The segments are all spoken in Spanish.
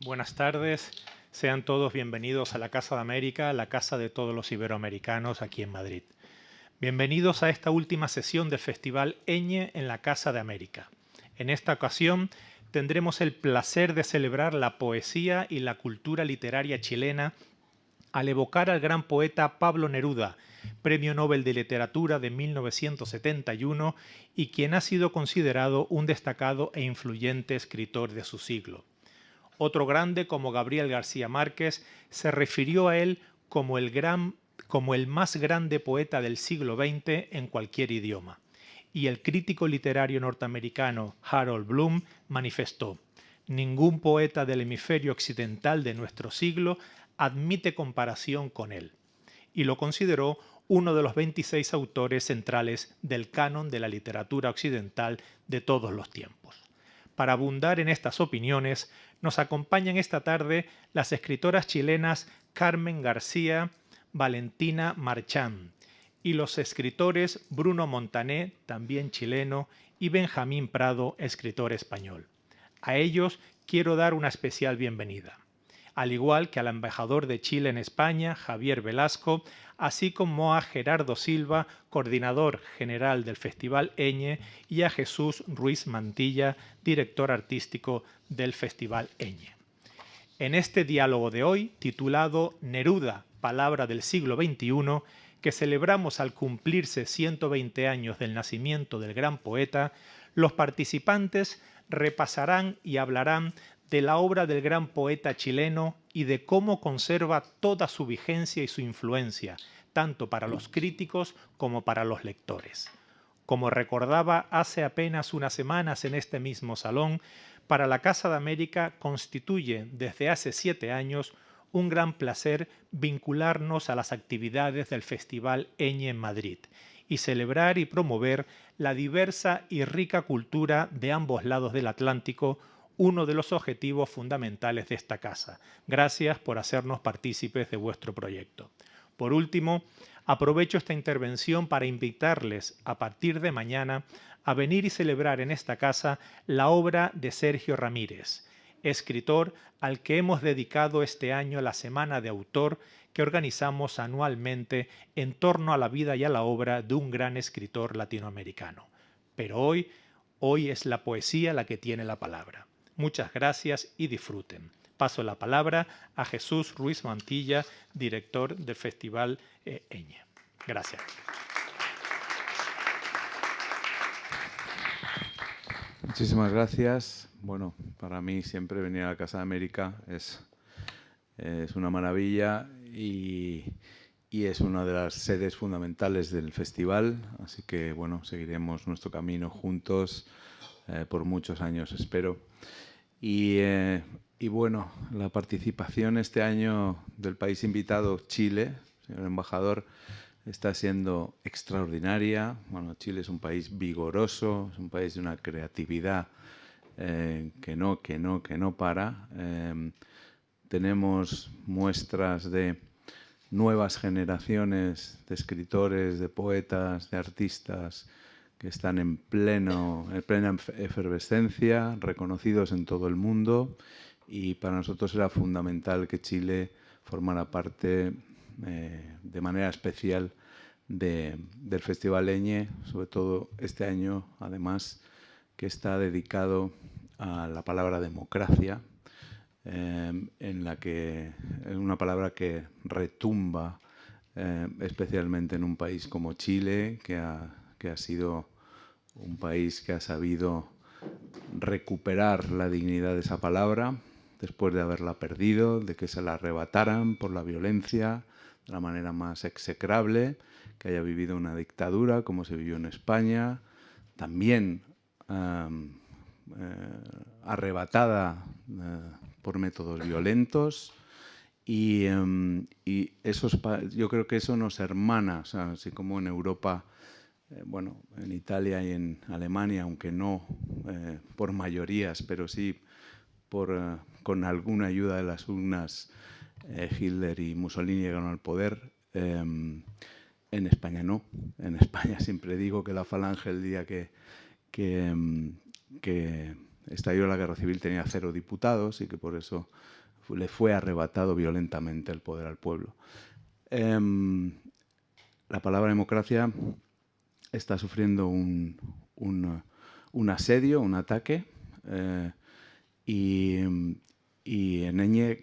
Buenas tardes, sean todos bienvenidos a la Casa de América, la casa de todos los iberoamericanos aquí en Madrid. Bienvenidos a esta última sesión del Festival Eñe en la Casa de América. En esta ocasión tendremos el placer de celebrar la poesía y la cultura literaria chilena al evocar al gran poeta Pablo Neruda, Premio Nobel de Literatura de 1971 y quien ha sido considerado un destacado e influyente escritor de su siglo. Otro grande como Gabriel García Márquez se refirió a él como el más grande poeta del siglo XX en cualquier idioma. Y el crítico literario norteamericano Harold Bloom manifestó: ningún poeta del hemisferio occidental de nuestro siglo admite comparación con él. Y lo consideró uno de los 26 autores centrales del canon de la literatura occidental de todos los tiempos. Para abundar en estas opiniones, nos acompañan esta tarde las escritoras chilenas Carmen García, Valentina Marchán, y los escritores Bruno Montané, también chileno, y Benjamín Prado, escritor español. A ellos quiero dar una especial bienvenida, al igual que al embajador de Chile en España, Javier Velasco, así como a Gerardo Silva, coordinador general del Festival Eñe, y a Jesús Ruiz Mantilla, director artístico del Festival Eñe. En este diálogo de hoy, titulado Neruda, palabra del siglo XXI, que celebramos al cumplirse 120 años del nacimiento del gran poeta, los participantes repasarán y hablarán de la obra del gran poeta chileno y de cómo conserva toda su vigencia y su influencia, tanto para los críticos como para los lectores. Como recordaba hace apenas unas semanas en este mismo salón, para la Casa de América constituye desde hace 7 años un gran placer vincularnos a las actividades del Festival Eñe en Madrid y celebrar y promover la diversa y rica cultura de ambos lados del Atlántico, uno de los objetivos fundamentales de esta casa. Gracias por hacernos partícipes de vuestro proyecto. Por último, aprovecho esta intervención para invitarles a partir de mañana a venir y celebrar en esta casa la obra de Sergio Ramírez, escritor al que hemos dedicado este año la Semana de Autor que organizamos anualmente en torno a la vida y a la obra de un gran escritor latinoamericano. Pero hoy es la poesía la que tiene la palabra. Muchas gracias y disfruten. Paso la palabra a Jesús Ruiz Mantilla, director del Festival Eñe. Gracias. Muchísimas gracias. Bueno, para mí siempre venir a la Casa de América es una maravilla y es una de las sedes fundamentales del festival. Así que, bueno, seguiremos nuestro camino juntos por muchos años, espero. Y bueno, la participación este año del país invitado, Chile, señor embajador, está siendo extraordinaria. Bueno, Chile es un país vigoroso, es un país de una creatividad que no para. Tenemos muestras de nuevas generaciones de escritores, de poetas, de artistas que están en plena efervescencia, reconocidos en todo el mundo, y para nosotros era fundamental que Chile formara parte de manera especial del Festival Eñe, sobre todo este año, además, que está dedicado a la palabra democracia, en una palabra que retumba especialmente en un país como Chile, que ha sido un país que ha sabido recuperar la dignidad de esa palabra después de haberla perdido, de que se la arrebataran por la violencia de la manera más execrable, que haya vivido una dictadura como se vivió en España, también arrebatada por métodos violentos. Y yo creo que eso nos hermana, o sea, así como en Europa, bueno, en Italia y en Alemania, aunque no por mayorías, pero sí con alguna ayuda de las urnas, Hitler y Mussolini llegaron al poder. En España no. En España siempre digo que la Falange, el día que estalló la guerra civil tenía 0 diputados y que por eso le fue arrebatado violentamente el poder al pueblo. La palabra democracia está sufriendo un asedio, un ataque, y en Eñe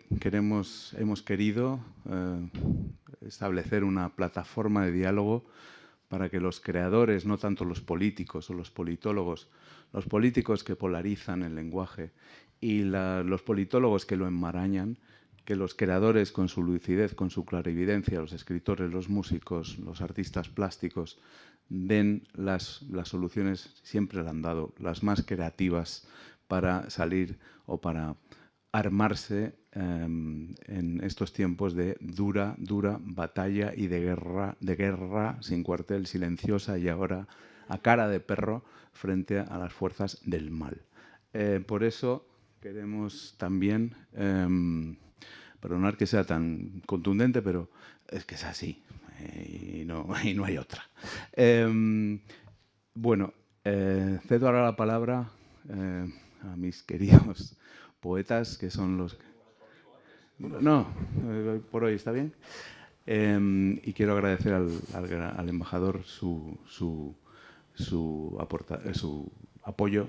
hemos querido establecer una plataforma de diálogo para que los creadores, no tanto los políticos o los politólogos, los políticos que polarizan el lenguaje y los politólogos que lo enmarañan, que los creadores con su lucidez, con su clarividencia, los escritores, los músicos, los artistas plásticos, den las soluciones, siempre le han dado, las más creativas para salir o para armarse en estos tiempos de dura batalla y de guerra sin cuartel, silenciosa y ahora a cara de perro frente a las fuerzas del mal. Por eso queremos también, perdonar que sea tan contundente, pero es que es así y no hay otra. Bueno, cedo ahora la palabra a mis queridos poetas, que son los... No, por hoy está bien. Y quiero agradecer al embajador su apoyo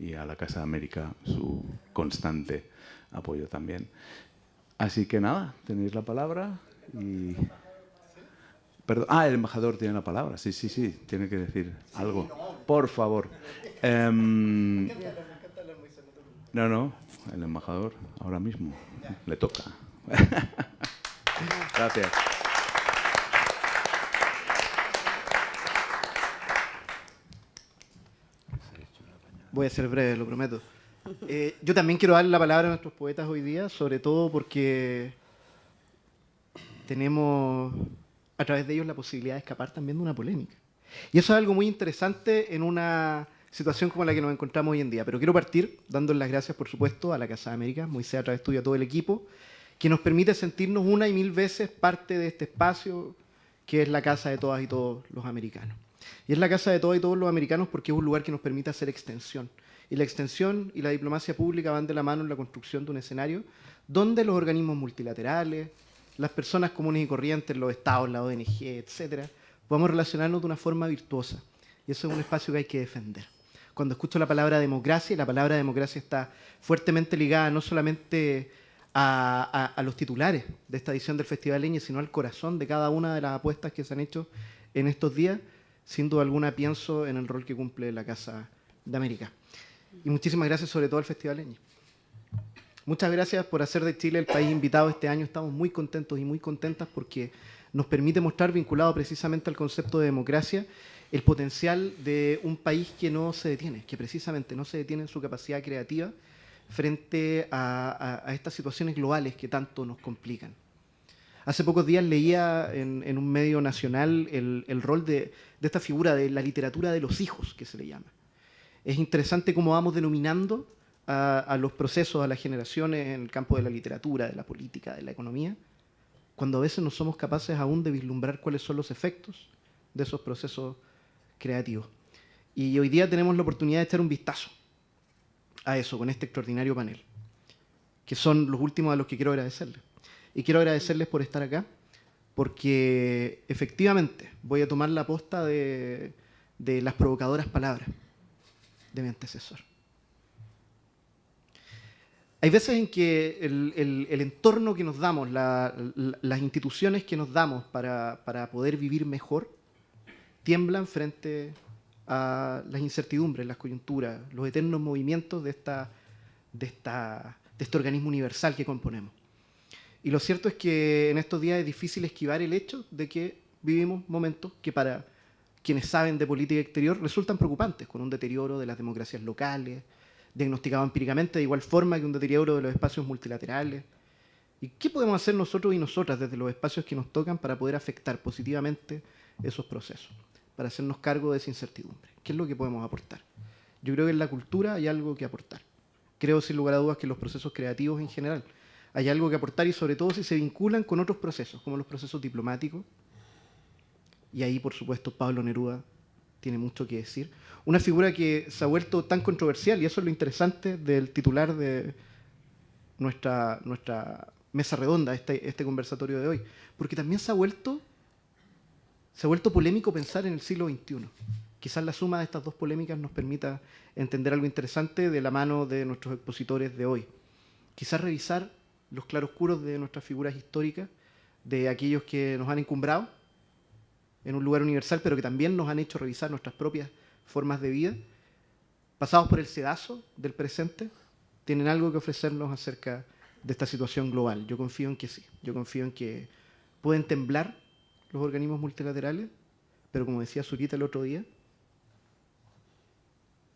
y a la Casa de América su constante apoyo también. Así que nada, tenéis la palabra y... Perdón. Ah, el embajador tiene la palabra. Sí, tiene que decir algo. Por favor. No, el embajador ahora mismo le toca. Gracias. Voy a ser breve, lo prometo. Yo también quiero darle la palabra a nuestros poetas hoy día, sobre todo porque tenemos a través de ellos la posibilidad de escapar también de una polémica. Y eso es algo muy interesante en una situación como la que nos encontramos hoy en día. Pero quiero partir dándoles las gracias, por supuesto, a la Casa de América, Moisés a través tuyo, a todo el equipo, que nos permite sentirnos una y mil veces parte de este espacio que es la casa de todas y todos los americanos. Y es la casa de todas y todos los americanos porque es un lugar que nos permite hacer extensión. Y la extensión y la diplomacia pública van de la mano en la construcción de un escenario donde los organismos multilaterales, las personas comunes y corrientes, los estados, la ONG, etcétera, podamos relacionarnos de una forma virtuosa. Y eso es un espacio que hay que defender. Cuando escucho la palabra democracia, y la palabra democracia está fuertemente ligada no solamente a los titulares de esta edición del Festival Eñe, sino al corazón de cada una de las apuestas que se han hecho en estos días, sin duda alguna pienso en el rol que cumple la Casa de América. Y muchísimas gracias sobre todo al Festival Eñe. Muchas gracias por hacer de Chile el país invitado este año. Estamos muy contentos y muy contentas porque nos permite mostrar, vinculado precisamente al concepto de democracia, el potencial de un país que no se detiene, que precisamente no se detiene en su capacidad creativa frente a estas situaciones globales que tanto nos complican. Hace pocos días leía en un medio nacional el rol de esta figura de la literatura de los hijos, que se le llama. Es interesante cómo vamos denominando a los procesos, a las generaciones en el campo de la literatura, de la política, de la economía, cuando a veces no somos capaces aún de vislumbrar cuáles son los efectos de esos procesos creativos. Y hoy día tenemos la oportunidad de echar un vistazo a eso con este extraordinario panel, que son los últimos a los que quiero agradecerles. Y quiero agradecerles por estar acá, porque efectivamente voy a tomar la posta de las provocadoras palabras de mi antecesor. Hay veces en que el entorno que nos damos, las instituciones que nos damos para poder vivir mejor, tiemblan frente a las incertidumbres, las coyunturas, los eternos movimientos de este organismo universal que componemos. Y lo cierto es que en estos días es difícil esquivar el hecho de que vivimos momentos que para quienes saben de política exterior resultan preocupantes, con un deterioro de las democracias locales, diagnosticado empíricamente de igual forma que un deterioro de los espacios multilaterales. ¿Y qué podemos hacer nosotros y nosotras desde los espacios que nos tocan para poder afectar positivamente esos procesos, para hacernos cargo de esa incertidumbre? ¿Qué es lo que podemos aportar? Yo creo que en la cultura hay algo que aportar. Creo sin lugar a dudas que en los procesos creativos en general hay algo que aportar, y sobre todo si se vinculan con otros procesos, como los procesos diplomáticos. Y ahí, por supuesto, Pablo Neruda tiene mucho que decir. Una figura que se ha vuelto tan controversial, y eso es lo interesante del titular de nuestra mesa redonda, este conversatorio de hoy, porque también se ha vuelto polémico pensar en el siglo XXI. Quizás la suma de estas dos polémicas nos permita entender algo interesante de la mano de nuestros expositores de hoy. Quizás revisar los claroscuros de nuestras figuras históricas, de aquellos que nos han encumbrado en un lugar universal, pero que también nos han hecho revisar nuestras propias formas de vida, pasados por el sedazo del presente, tienen algo que ofrecernos acerca de esta situación global. Yo confío en que sí. Yo confío en que pueden temblar los organismos multilaterales, pero como decía Zurita el otro día,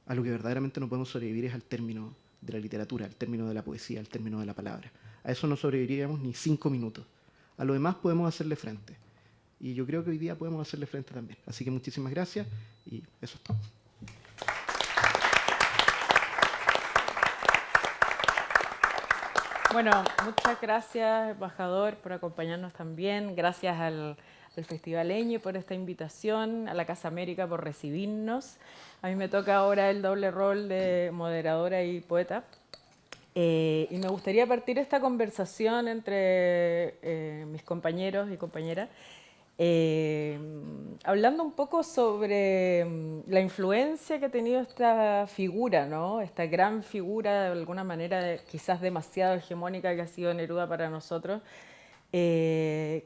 a lo que verdaderamente no podemos sobrevivir es al término de la literatura, al término de la poesía, al término de la palabra. A eso no sobreviviríamos ni 5 minutos. A lo demás podemos hacerle frente. Y yo creo que hoy día podemos hacerle frente también. Así que muchísimas gracias y eso es todo. Bueno, muchas gracias, embajador, por acompañarnos también. Gracias al Festival Eñe por esta invitación, a la Casa América por recibirnos. A mí me toca ahora el doble rol de moderadora y poeta. Y me gustaría partir esta conversación entre mis compañeros y compañeras hablando un poco sobre la influencia que ha tenido esta figura, ¿no? Esta gran figura, de alguna manera quizás demasiado hegemónica que ha sido Neruda para nosotros.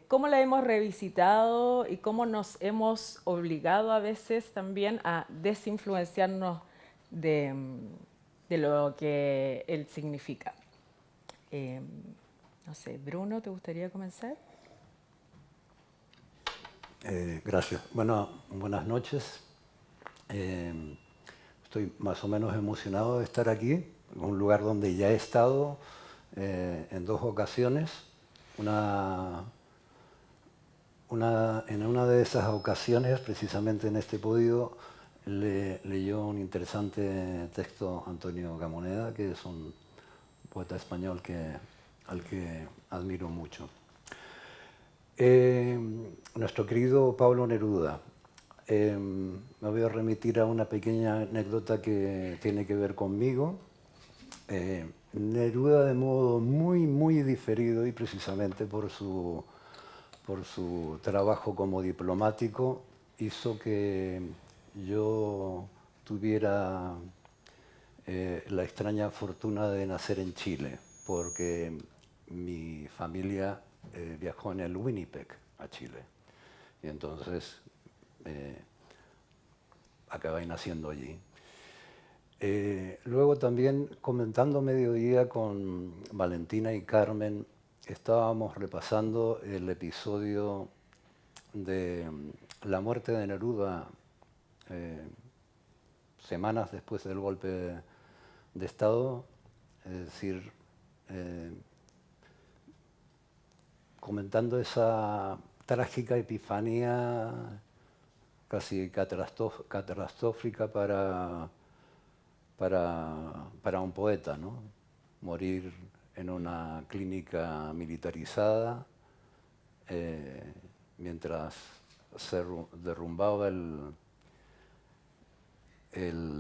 Cómo la hemos revisitado y cómo nos hemos obligado a veces también a desinfluenciarnos de lo que él significa. No sé, Bruno, ¿te gustaría comenzar? Gracias. Bueno, buenas noches. Estoy más o menos emocionado de estar aquí, en un lugar donde ya he estado en 2 ocasiones. En una de esas ocasiones, precisamente en este podio, leyó un interesante texto Antonio Gamoneda, que es un poeta español al que admiro mucho. Nuestro querido Pablo Neruda. Me voy a remitir a una pequeña anécdota que tiene que ver conmigo. Neruda, de modo muy diferido, y precisamente por su trabajo como diplomático, hizo que yo tuviera la extraña fortuna de nacer en Chile, porque mi familia viajó en el Winnipeg a Chile. Y entonces acabé naciendo allí. Luego también, comentando mediodía con Valentina y Carmen, estábamos repasando el episodio de la muerte de Neruda semanas después del golpe de Estado, es decir, comentando esa trágica epifanía casi catastrófica para un poeta, ¿no? Morir en una clínica militarizada mientras se derrumbaba el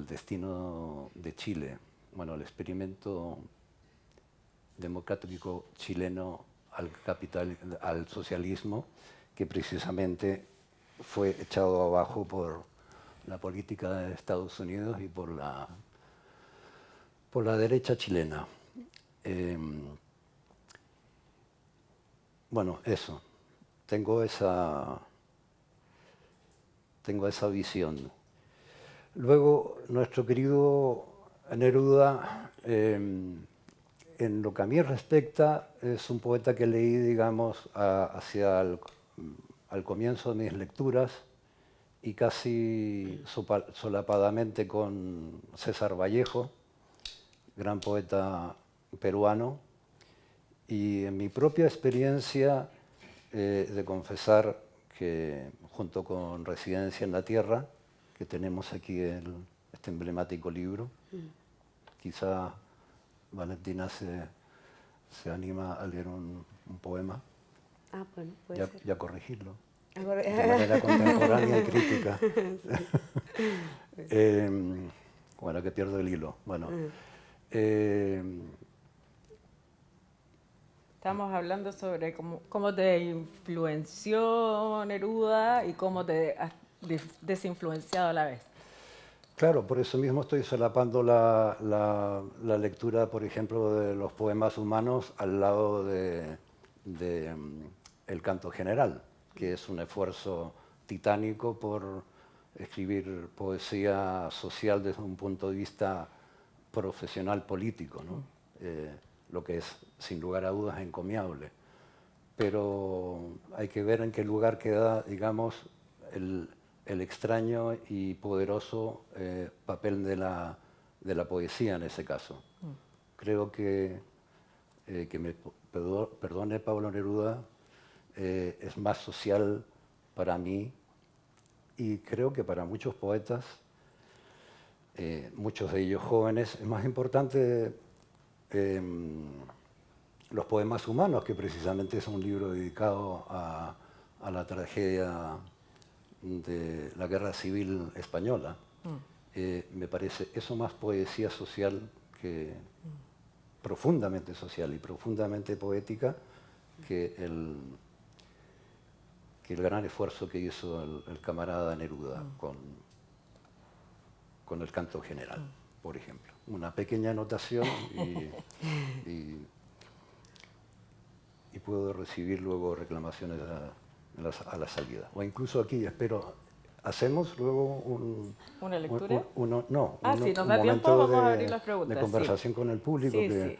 destino de Chile. Bueno, el experimento democrático chileno al socialismo, que precisamente fue echado abajo por la política de Estados Unidos y por la derecha chilena. Bueno, eso. Tengo esa visión. Luego, nuestro querido Neruda, en lo que a mí respecta, es un poeta que leí, digamos, hacia al comienzo de mis lecturas, y casi solapadamente con César Vallejo, gran poeta peruano. Y en mi propia experiencia de confesar que, junto con Residencia en la Tierra, que tenemos aquí este emblemático libro, quizá Valentina se anima a leer un poema. Ah, bueno, puede ser. Y a corregirlo. de manera contemporánea y crítica. Bueno, que pierdo el hilo. Bueno, Estamos hablando sobre cómo te influenció Neruda y cómo te has desinfluenciado a la vez. claro, por eso mismo estoy solapando la lectura, por ejemplo, de los poemas humanos al lado de El canto general, que es un esfuerzo titánico por escribir poesía social desde un punto de vista profesional político, ¿no? Lo que es, sin lugar a dudas, encomiable. Pero hay que ver en qué lugar queda, digamos, el extraño y poderoso papel de la poesía en ese caso. Creo que me perdone Pablo Neruda, es más social para mí y creo que para muchos poetas, muchos de ellos jóvenes, es más importante los poemas humanos, que precisamente es un libro dedicado a la tragedia de la Guerra Civil Española. Me parece eso más poesía social, que profundamente social y profundamente poética, que el gran esfuerzo que hizo el camarada Neruda con el canto general, por ejemplo. Una pequeña anotación y puedo recibir luego reclamaciones a la salida. O incluso aquí, espero, hacemos luego ¿Una lectura? un Si nos un da tiempo, momento vamos a abrir las preguntas. de conversación con el público, Sí, que sí.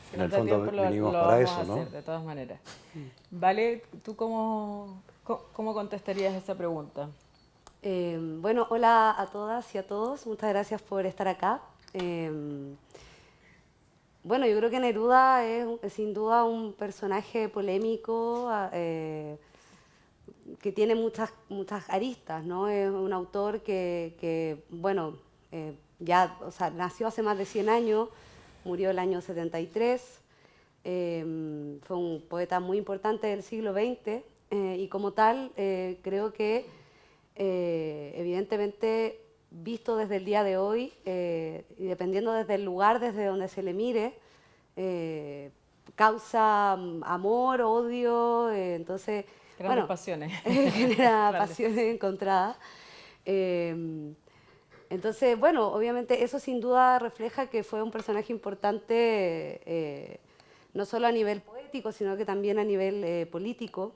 Si en nos el da fondo tiempo, venimos lo para vamos eso, a ¿no? hacer, de todas maneras. Vale, ¿tú cómo contestarías esa pregunta? Bueno, hola a todas y a todos. Muchas gracias por estar acá. Bueno, yo creo que Neruda es sin duda un personaje polémico, que tiene muchas aristas, ¿no? Es un autor bueno, ya, o sea, nació hace más de 100 años, murió el año 73, fue un poeta muy importante del siglo XX, y como tal, creo que evidentemente, visto desde el día de hoy, y dependiendo desde el lugar desde donde se le mire, causa amor, odio, entonces, Grandes bueno, pasiones. genera Grandes. pasiones encontradas. Entonces, bueno, obviamente eso sin duda refleja que fue un personaje importante, no solo a nivel poético, sino que también a nivel político.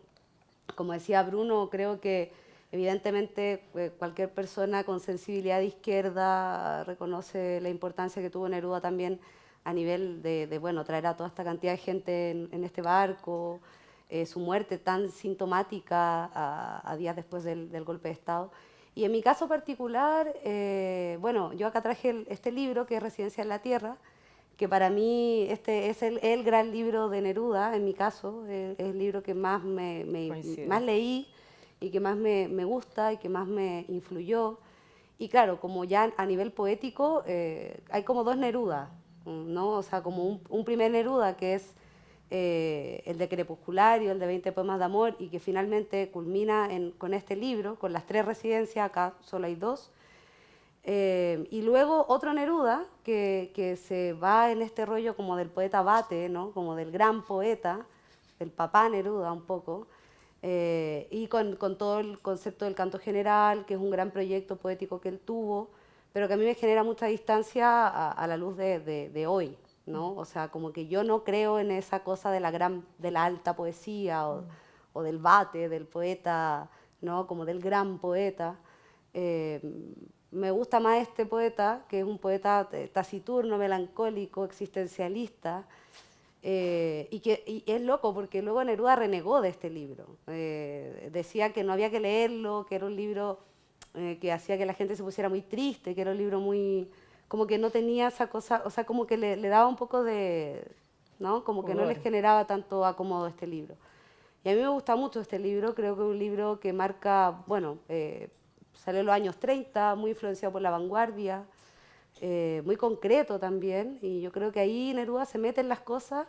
Como decía Bruno, creo que evidentemente cualquier persona con sensibilidad de izquierda reconoce la importancia que tuvo Neruda también a nivel bueno, traer a toda esta cantidad de gente en este barco, su muerte tan sintomática a días después del golpe de Estado. Y en mi caso particular, bueno, yo acá traje este libro que es Residencia en la Tierra, que para mí este es el gran libro de Neruda, en mi caso, es el libro que más más leí y que más me gusta y que más me influyó. Y claro, como ya a nivel poético, hay como dos Nerudas, ¿no? O sea, como un primer Neruda que es el de Crepusculario, el de 20 poemas de amor, y que finalmente culmina con este libro, con las 3 residencias, acá solo hay 2. Y luego otro Neruda que se va en este rollo como del poeta Abate, ¿no? Como del gran poeta, del papá Neruda un poco, y con todo el concepto del canto general, que es un gran proyecto poético que él tuvo, pero que a mí me genera mucha distancia a la luz de hoy, ¿no? O sea, como que yo no creo en esa cosa de la alta poesía o del bate, del poeta, ¿no? Como del gran poeta. Me gusta más este poeta, que es un poeta taciturno, melancólico, existencialista, y es loco porque luego Neruda renegó de este libro. Decía que no había que leerlo, que era un libro que hacía que la gente se pusiera muy triste, que era un libro muy... como que no tenía esa cosa, o sea, como que le daba un poco de... ¿no? Como que no les generaba tanto acomodo este libro. Y a mí me gusta mucho este libro, creo que es un libro que marca, bueno, salió en los años 30, muy influenciado por la vanguardia, muy concreto también, y yo creo que ahí Neruda se mete en las cosas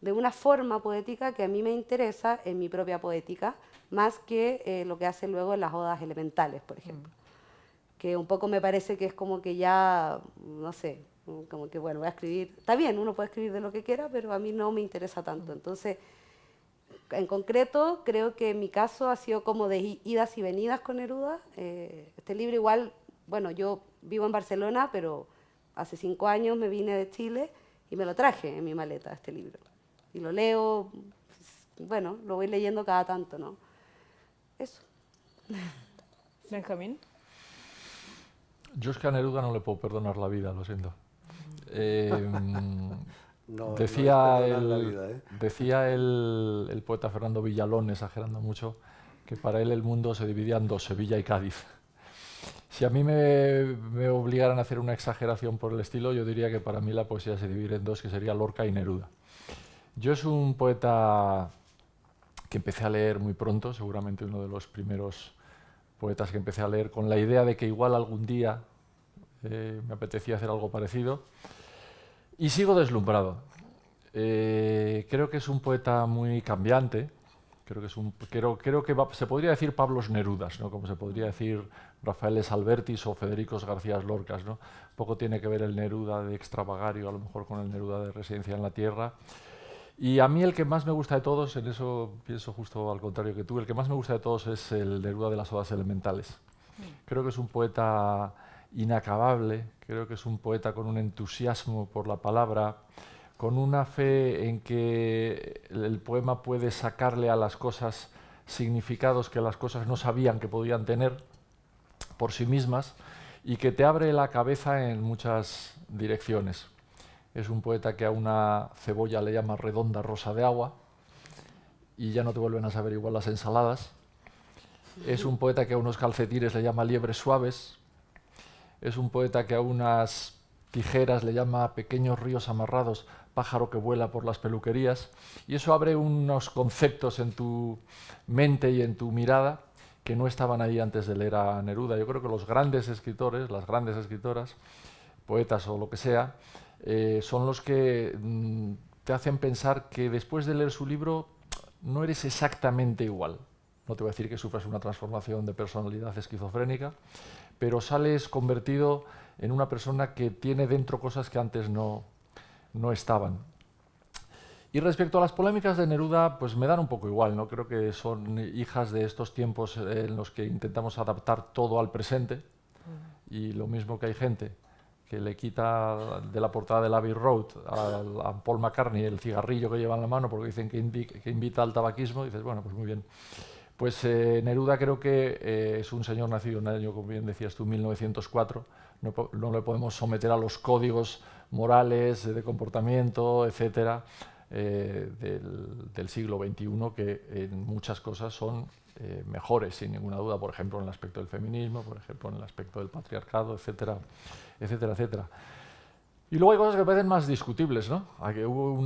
de una forma poética que a mí me interesa en mi propia poética, más que lo que hace luego en las odas elementales, por ejemplo. Que un poco me parece que es como que ya, no sé, como que bueno, voy a escribir, está bien, uno puede escribir de lo que quiera, pero a mí no me interesa tanto. Entonces, en concreto, creo que en mi caso ha sido como de idas y venidas con Neruda. Este libro igual, bueno, yo vivo en Barcelona, pero hace 5 años me vine de Chile y me lo traje en mi maleta, este libro. Y lo leo, bueno, lo voy leyendo cada tanto, ¿no? Eso. Benjamín. Yo es que a Neruda no le puedo perdonar la vida, lo siento. No, Decía, no es perdonar la vida, ¿eh? decía el poeta Fernando Villalón, exagerando mucho, que para él el mundo se dividía en dos, Sevilla y Cádiz. Si a mí me obligaran a hacer una exageración por el estilo, yo diría que para mí la poesía se divide en dos, que sería Lorca y Neruda. Yo es un poeta que empecé a leer muy pronto, seguramente uno de los primeros poetas que empecé a leer con la idea de que igual algún día me apetecía hacer algo parecido. Y sigo deslumbrado. Creo que es un poeta muy cambiante. Creo que se podría decir Pablos Nerudas, ¿no? Como se podría decir Rafaeles Albertis o Federicos García Lorcas, ¿no? Poco tiene que ver el Neruda de Extravagario, a lo mejor con el Neruda de Residencia en la Tierra. Y a mí el que más me gusta de todos, en eso pienso justo al contrario que tú, el que más me gusta de todos es el Neruda de las Odas Elementales. Creo que es un poeta inacabable, creo que es un poeta con un entusiasmo por la palabra, con una fe en que el poema puede sacarle a las cosas significados que las cosas no sabían que podían tener por sí mismas y que te abre la cabeza en muchas direcciones. Es un poeta que a una cebolla le llama redonda rosa de agua y ya no te vuelven a saber igual las ensaladas. Es un poeta que a unos calcetines le llama liebres suaves. Es un poeta que a unas tijeras le llama pequeños ríos amarrados, pájaro que vuela por las peluquerías. Y eso abre unos conceptos en tu mente y en tu mirada que no estaban ahí antes de leer a Neruda. Yo creo que los grandes escritores, las grandes escritoras, poetas o lo que sea, son los que te hacen pensar que después de leer su libro no eres exactamente igual. No te voy a decir que sufras una transformación de personalidad esquizofrénica, pero sales convertido en una persona que tiene dentro cosas que antes no estaban. Y respecto a las polémicas de Neruda, pues me dan un poco igual, ¿no? Creo que son hijas de estos tiempos en los que intentamos adaptar todo al presente, y lo mismo que hay gente que le quita de la portada del Abbey Road a Paul McCartney el cigarrillo que lleva en la mano porque dicen que invita al tabaquismo, y dices, bueno, pues muy bien. Pues Neruda creo que es un señor nacido en el año, como bien decías tú, 1904. No le podemos someter a los códigos morales, de comportamiento, etcétera, del siglo XXI, que en muchas cosas son mejores, sin ninguna duda, por ejemplo, en el aspecto del feminismo, por ejemplo, en el aspecto del patriarcado, etcétera, etcétera, etcétera. Y luego hay cosas que parecen más discutibles, ¿no? Aquí hubo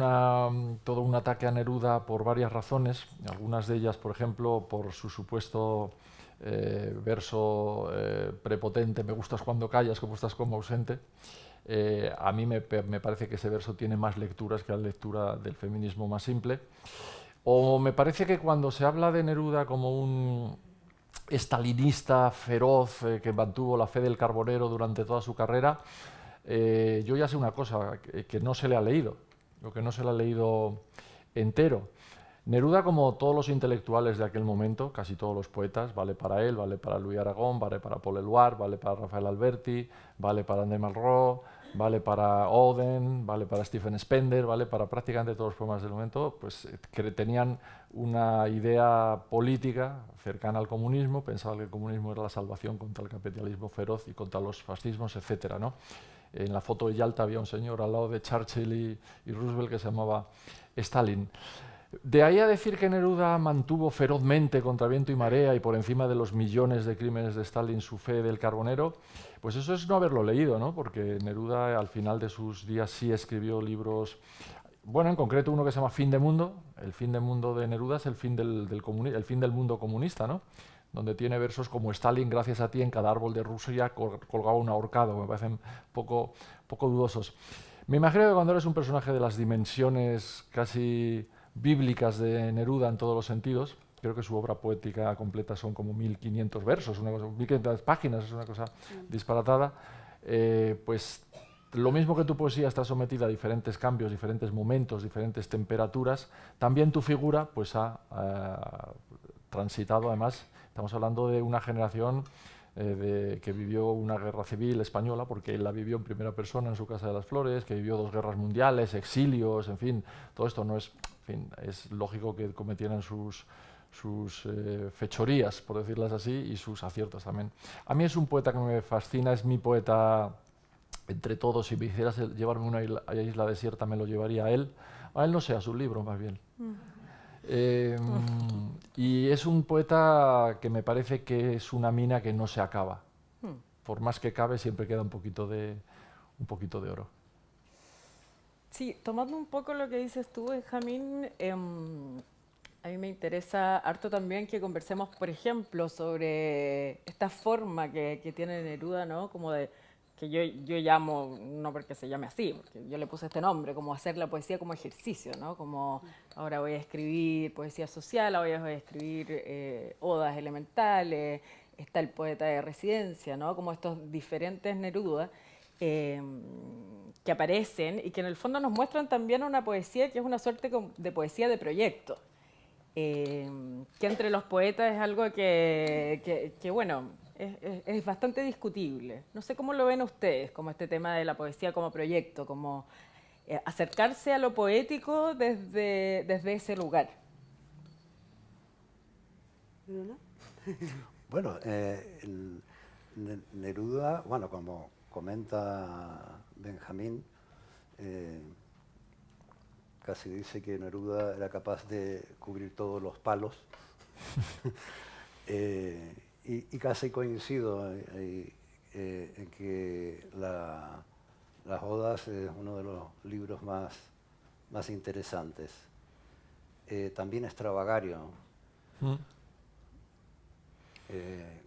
todo un ataque a Neruda por varias razones, algunas de ellas, por ejemplo, por su supuesto verso prepotente, me gustas cuando callas, como estás como ausente. A mí me parece que ese verso tiene más lecturas que la lectura del feminismo más simple. O me parece que cuando se habla de Neruda como un estalinista feroz que mantuvo la fe del carbonero durante toda su carrera, yo ya sé una cosa, que no se le ha leído, o que no se le ha leído entero. Neruda, como todos los intelectuales de aquel momento, casi todos los poetas, vale para él, vale para Louis Aragón, vale para Paul Eluard, vale para Rafael Alberti, vale para André Malraux, vale para Oden, vale para Stephen Spender, vale para prácticamente todos los poemas del momento, pues que tenían una idea política cercana al comunismo, pensaban que el comunismo era la salvación contra el capitalismo feroz y contra los fascismos, etcétera, ¿no? En la foto de Yalta había un señor al lado de Churchill y Roosevelt que se llamaba Stalin. De ahí a decir que Neruda mantuvo ferozmente contra viento y marea y por encima de los millones de crímenes de Stalin su fe del carbonero, pues eso es no haberlo leído, ¿no? Porque Neruda al final de sus días sí escribió libros, bueno, en concreto uno que se llama Fin de Mundo. El fin de mundo de Neruda es el fin del mundo comunista, ¿no? Donde tiene versos como Stalin, gracias a ti en cada árbol de Rusia colgaba un ahorcado, me parecen poco dudosos. Me imagino que cuando eres un personaje de las dimensiones casi bíblicas de Neruda en todos los sentidos, creo que su obra poética completa son como 1500 versos, una cosa, 1500 páginas, es una cosa disparatada, pues lo mismo que tu poesía está sometida a diferentes cambios, diferentes momentos, diferentes temperaturas, también tu figura pues ha transitado, además, estamos hablando de una generación que vivió una guerra civil española, porque él la vivió en primera persona en su Casa de las Flores, que vivió 2 guerras mundiales, exilios, en fin, todo esto no es, en fin, es lógico que cometieran sus fechorías, por decirlas así, y sus aciertos también. A mí es un poeta que me fascina, es mi poeta entre todos. Si me hicieras llevarme a una isla desierta, me lo llevaría a él no sé, a su libro más bien. Y es un poeta que me parece que es una mina que no se acaba. Por más que cabe, siempre queda un poquito de oro. Sí, tomando un poco lo que dices tú, Benjamín, a mí me interesa harto también que conversemos, por ejemplo, sobre esta forma que tiene Neruda, ¿no? Como de, que yo llamo, no porque se llame así, porque yo le puse este nombre, como hacer la poesía como ejercicio, ¿no? Como ahora voy a escribir poesía social, ahora voy a escribir odas elementales, está el poeta de residencia, ¿no? Como estos diferentes Neruda que aparecen y que en el fondo nos muestran también una poesía que es una suerte de poesía de proyecto. Que entre los poetas es algo que bueno, es bastante discutible. No sé cómo lo ven ustedes, como este tema de la poesía como proyecto, como acercarse a lo poético desde ese lugar. Bueno, Neruda, bueno, como comenta Benjamín, casi dice que Neruda era capaz de cubrir todos los palos. Y casi coincido en que las Odas es uno de los libros más interesantes. También extravagario.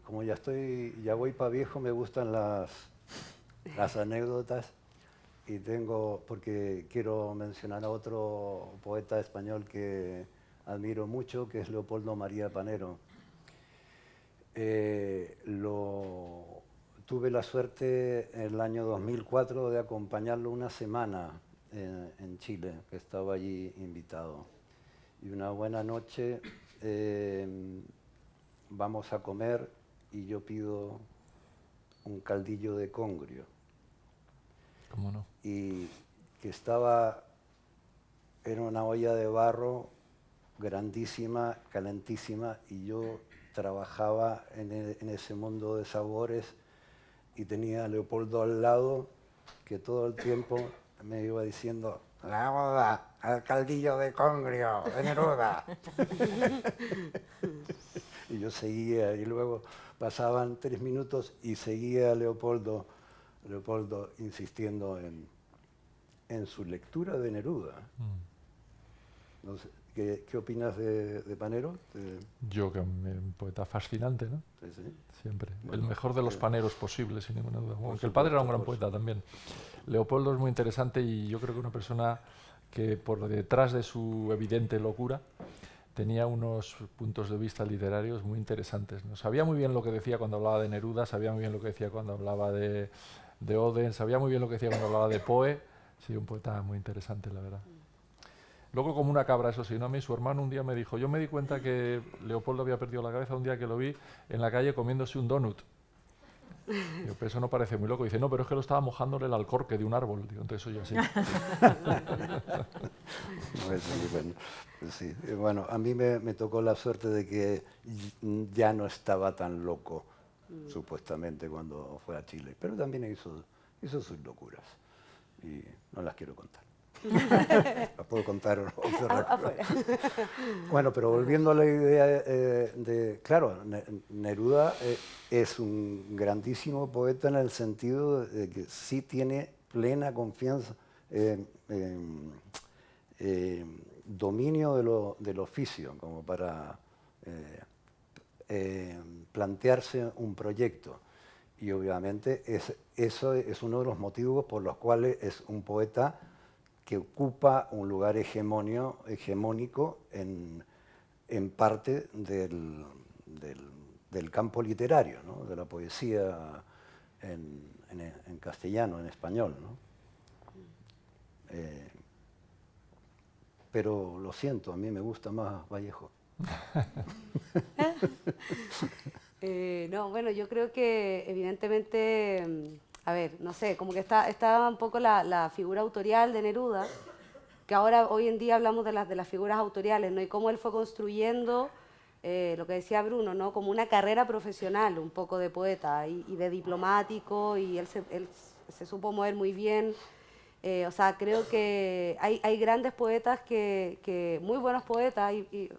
Como ya voy para viejo, me gustan las anécdotas. Y porque quiero mencionar a otro poeta español que admiro mucho, que es Leopoldo María Panero. Tuve la suerte en el año 2004 de acompañarlo una semana en Chile, que estaba allí invitado. Y una buena noche vamos a comer y yo pido un caldillo de congrio. ¿Cómo no? Y que estaba en una olla de barro grandísima, calentísima, y yo trabajaba en ese mundo de sabores y tenía a Leopoldo al lado, que todo el tiempo me iba diciendo: la oda al caldillo de congrio de Neruda. Y yo seguía, y luego pasaban 3 minutos y seguía Leopoldo insistiendo en su lectura de Neruda. No sé, ¿qué opinas de Panero? Yo que un poeta fascinante, ¿no? Sí. Siempre. Bueno, el mejor de los paneros posibles, sin ninguna duda. Aunque el padre era un gran poeta supuesto. también. Leopoldo es muy interesante y yo creo que una persona que por detrás de su evidente locura tenía unos puntos de vista literarios muy interesantes, ¿no? Sabía muy bien lo que decía cuando hablaba de Neruda, sabía muy bien lo que decía cuando hablaba de Oden, sabía muy bien lo que decía cuando hablaba de Poe. Sí, un poeta muy interesante, la verdad. Luego como una cabra, eso sí, ¿no? A mí su hermano un día me dijo, yo me di cuenta que Leopoldo había perdido la cabeza un día que lo vi en la calle comiéndose un donut. Digo, pero eso no parece muy loco. Dice, no, pero es que lo estaba mojándole el alcorque de un árbol. Digo, entonces eso ya sí. Sí. Bueno, a mí me tocó la suerte de que ya no estaba tan loco, supuestamente, cuando fue a Chile. Pero también hizo sus locuras. Y no las quiero contar. Las puedo contar Afuera. Bueno, pero volviendo a la idea claro, Neruda es un grandísimo poeta en el sentido de que sí tiene plena confianza, dominio del oficio, como para plantearse un proyecto. Y obviamente eso es uno de los motivos por los cuales es un poeta que ocupa un lugar hegemónico en parte del campo literario, ¿no? De la poesía en castellano, en español, ¿no? Pero lo siento, a mí me gusta más Vallejo. No, bueno, yo creo que evidentemente, a ver, no sé, como que está un poco la figura autorial de Neruda, que ahora hoy en día hablamos de las figuras autoriales, ¿no? Y cómo él fue construyendo lo que decía Bruno, ¿no? Como una carrera profesional, un poco de poeta y de diplomático, y él se supo mover muy bien. O sea, creo que hay grandes poetas muy buenos poetas,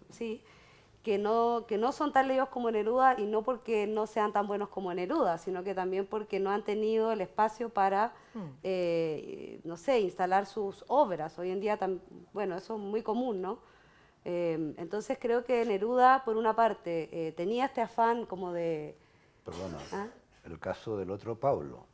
sí, que no son tan leídos como Neruda, y no porque no sean tan buenos como Neruda, sino que también porque no han tenido el espacio para, no sé, instalar sus obras. Hoy en día, bueno, eso es muy común, ¿no? Entonces creo que Neruda, por una parte, tenía este afán como de... Perdona, ¿Ah? el caso del otro Pablo.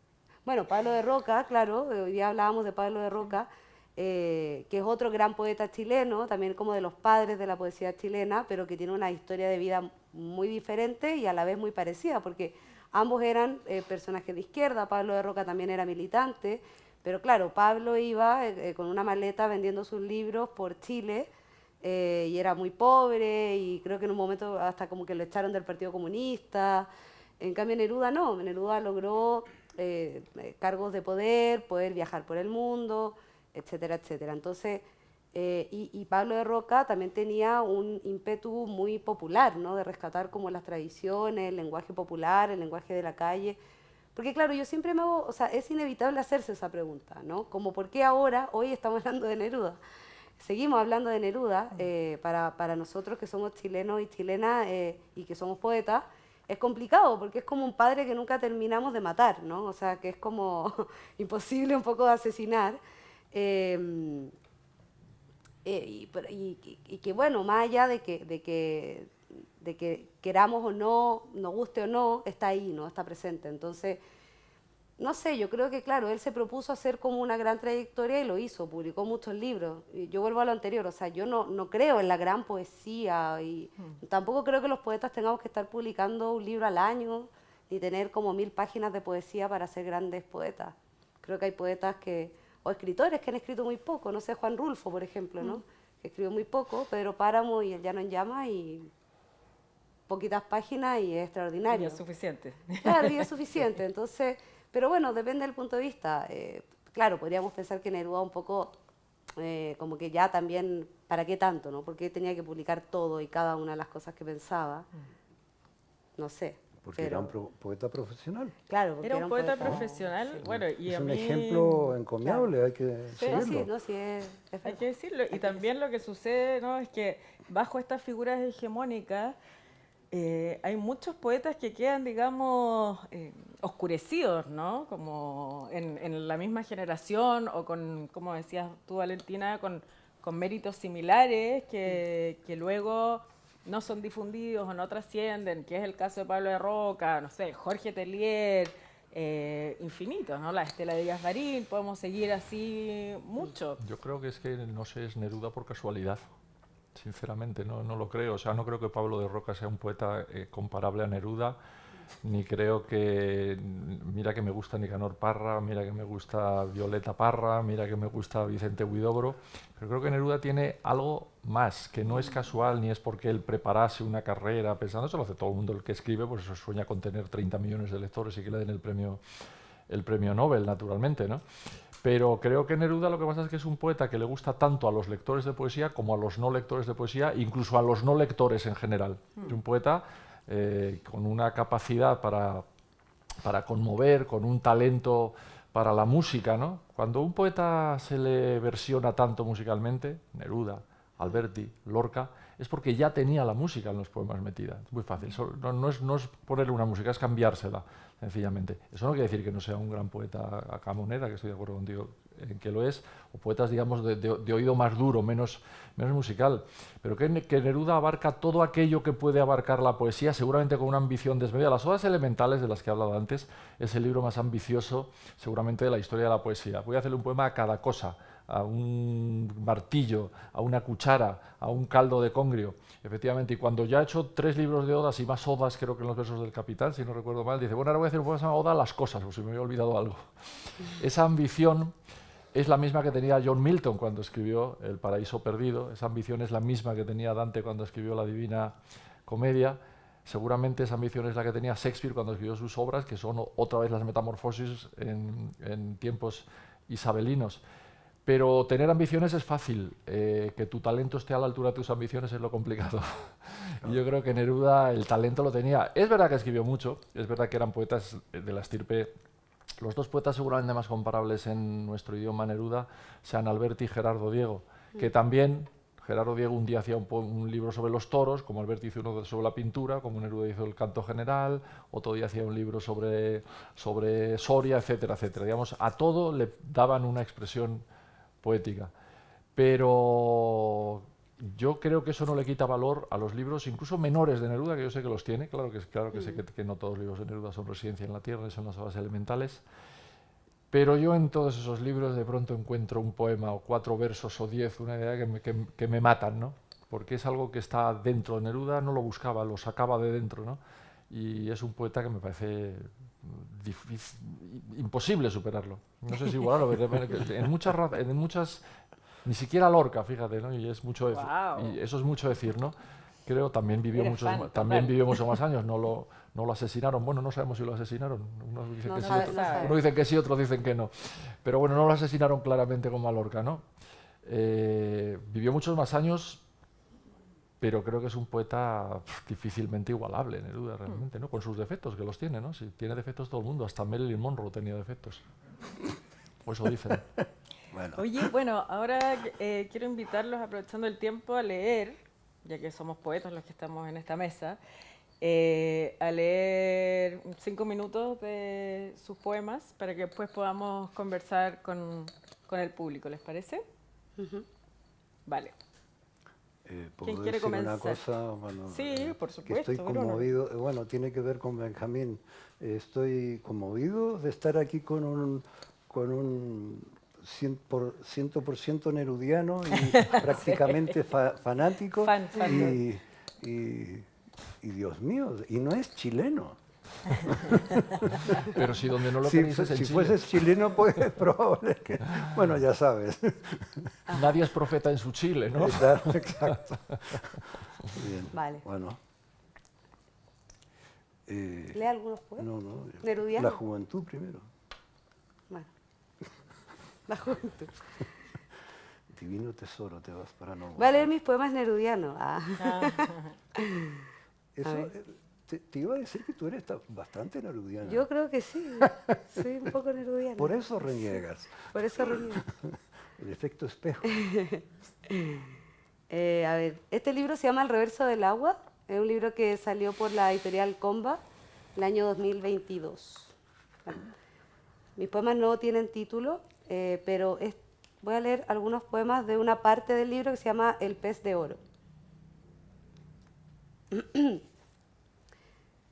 Bueno, Pablo de Roca, claro, hoy día hablábamos de Pablo de Roca, que es otro gran poeta chileno, también como de los padres de la poesía chilena, pero que tiene una historia de vida muy diferente y a la vez muy parecida, porque ambos eran personajes de izquierda. Pablo de Roca también era militante, pero claro, Pablo iba con una maleta vendiendo sus libros por Chile, y era muy pobre, y creo que en un momento hasta como que lo echaron del Partido Comunista. En cambio Neruda no, Neruda logró cargos de poder viajar por el mundo, etcétera, etcétera. Entonces, y Pablo de Roca también tenía un ímpetu muy popular, ¿no? De rescatar como las tradiciones, el lenguaje popular, el lenguaje de la calle. Porque claro, yo siempre me hago, o sea, es inevitable hacerse esa pregunta, ¿no? Como ¿por qué hoy estamos hablando de Neruda? Seguimos hablando de Neruda. Para nosotros que somos chilenos y chilenas y que somos poetas, es complicado porque es como un padre que nunca terminamos de matar, ¿no? O sea, que es como imposible un poco de asesinar. Y que bueno, más allá de que queramos o no, nos guste o no, está ahí, ¿no? Está presente. Entonces, no sé, yo creo que claro, él se propuso hacer como una gran trayectoria y lo hizo, publicó muchos libros. Y yo vuelvo a lo anterior, o sea, yo no creo en la gran poesía, y tampoco creo que los poetas tengamos que estar publicando un libro al año ni tener como 1000 páginas de poesía para ser grandes poetas. Creo que hay poetas o escritores que han escrito muy poco, no sé, Juan Rulfo, por ejemplo, ¿no? Que escribió muy poco, Pedro Páramo y El Llano en Llamas, y poquitas páginas y es extraordinario. Y es suficiente. Claro, y es suficiente. Entonces, pero bueno, depende del punto de vista. Claro, podríamos pensar que Neruda un poco, como que ya también, ¿para qué tanto, no? ¿Por qué tenía que publicar todo y cada una de las cosas que pensaba? No sé. Porque era un poeta profesional. Claro, porque Era un poeta profesional, sí. bueno, y es a un mí... ejemplo encomiable, hay que seguirlo. Sí, es Hay que decirlo. Y también lo que sucede, ¿no? Es que bajo estas figuras hegemónicas hay muchos poetas que quedan, digamos, oscurecidos, ¿no? Como en la misma generación o con, como decías tú, Valentina, con méritos similares que luego no son difundidos o no trascienden, que es el caso de Pablo de Roca, no sé, Jorge Tellier, infinitos, ¿no? La Estela Díaz Marín, podemos seguir así mucho. Yo creo que es que, no sé, es Neruda por casualidad. Sinceramente, no lo creo. O sea, no creo que Pablo de Roca sea un poeta comparable a Neruda, ni creo que... Mira que me gusta Nicanor Parra, mira que me gusta Violeta Parra, mira que me gusta Vicente Huidobro, pero creo que Neruda tiene algo más, que no es casual, ni es porque él preparase una carrera pensando, eso lo hace todo el mundo el que escribe, pues eso sueña con tener 30 millones de lectores y que le den el premio Nobel, naturalmente, ¿no? Pero creo que Neruda lo que pasa es que es un poeta que le gusta tanto a los lectores de poesía como a los no lectores de poesía, incluso a los no lectores en general. Es un poeta con una capacidad para conmover, con un talento para la música, ¿no? Cuando un poeta se le versiona tanto musicalmente, Neruda, Alberti, Lorca, es porque ya tenía la música en los poemas metida. Es muy fácil, no es ponerle una música, es cambiársela, sencillamente. Eso no quiere decir que no sea un gran poeta a Camonera, que estoy de acuerdo contigo en que lo es, o poetas, digamos, de oído más duro, menos musical, pero que Neruda abarca todo aquello que puede abarcar la poesía, seguramente con una ambición desmedida. Las Odas Elementales, de las que he hablado antes, es el libro más ambicioso, seguramente, de la historia de la poesía. Voy a hacerle un poema a cada cosa, a un martillo, a una cuchara, a un caldo de congrio, efectivamente. Y cuando ya he hecho 3 libros de odas y más odas, creo que en los versos del Capitán, si no recuerdo mal, dice, bueno, ahora voy a hacer un poema que se llama Oda a las cosas, o si me había olvidado algo. Esa ambición es la misma que tenía John Milton cuando escribió El Paraíso Perdido, esa ambición es la misma que tenía Dante cuando escribió la Divina Comedia, seguramente esa ambición es la que tenía Shakespeare cuando escribió sus obras, que son otra vez las metamorfosis en tiempos isabelinos. Pero tener ambiciones es fácil, que tu talento esté a la altura de tus ambiciones es lo complicado. Y yo creo que Neruda el talento lo tenía. Es verdad que escribió mucho, es verdad que eran poetas de la estirpe. Los 2 poetas seguramente más comparables en nuestro idioma Neruda sean Alberti y Gerardo Diego, que también Gerardo Diego un día hacía un libro sobre los toros, como Alberti hizo uno sobre la pintura, como Neruda hizo el canto general, otro día hacía un libro sobre Soria, etcétera, etcétera. Digamos, a todo le daban una expresión poética. Pero yo creo que eso no le quita valor a los libros, incluso menores de Neruda, que yo sé que los tiene, claro que sé que no todos los libros de Neruda son Residencia en la Tierra, son las Odas Elementales, pero yo en todos esos libros de pronto encuentro un poema o 4 versos o 10, una idea que me matan, ¿no? Porque es algo que está dentro de Neruda, no lo buscaba, lo sacaba de dentro, ¿no? Y es un poeta que me parece imposible superarlo. No sé si igualarlo, en muchas ni siquiera Lorca, fíjate, ¿no? Y es mucho decir, y eso es mucho decir, ¿no? Creo también vivió muchos más años, no lo asesinaron. Bueno, no sabemos si lo asesinaron. Unos dicen que sí, unos dicen que sí, otros dicen que no. Pero bueno, no lo asesinaron claramente como a Lorca, ¿no? Vivió muchos más años, pero creo que es un poeta difícilmente igualable, Neruda, realmente, ¿no? Con sus defectos, que los tiene, ¿no? Si tiene defectos todo el mundo, hasta Marilyn Monroe tenía defectos. O eso dicen. Bueno. Oye, bueno, ahora quiero invitarlos, aprovechando el tiempo, a leer, ya que somos poetas los que estamos en esta mesa, a leer 5 minutos de sus poemas para que después podamos conversar con el público, ¿les parece? Vale. ¿Puedo quiere decir comenzar? una cosa? Bueno, Sí, por que supuesto, estoy conmovido. Bueno, tiene que ver con Benjamín. Estoy conmovido de estar aquí con un 100% nerudiano y prácticamente fanático. Fan. Y Dios mío, y no es chileno. Pero si donde no lo queréis es en Si Chile. fueses chileno, pues es probable que... Bueno, ya sabes. Nadie es profeta en su Chile, ¿no? Exacto. Bien. Vale. Bueno. ¿Lee algunos poemas? No. ¿Nerudiano? La juventud primero. Bueno. La juventud. Divino tesoro, te vas para no... Voy a leer mis poemas nerudianos. Eso, te iba a decir que tú eres bastante nerudiana. Yo creo que sí. Soy un poco nerudiana. Por eso reniegas. Por eso reniego. El efecto espejo. A ver, este libro se llama El reverso del agua. Es un libro que salió por la editorial Comba el año 2022. Bueno, mis poemas no tienen título, pero voy a leer algunos poemas de una parte del libro que se llama El pez de oro.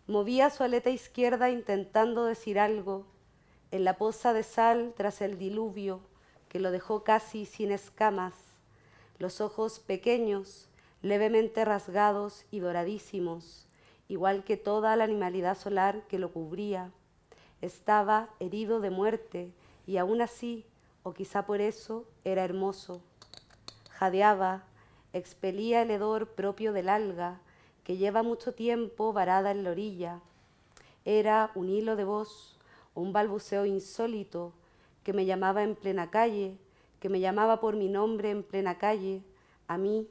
Movía su aleta izquierda intentando decir algo en la poza de sal tras el diluvio que lo dejó casi sin escamas, los ojos pequeños, levemente rasgados y doradísimos, igual que toda la animalidad solar que lo cubría. Estaba herido de muerte y aún así, o quizá por eso, era hermoso. Jadeaba, expelía el hedor propio del alga, que lleva mucho tiempo varada en la orilla. Era un hilo de voz, un balbuceo insólito, que me llamaba en plena calle, que me llamaba por mi nombre en plena calle, a mí,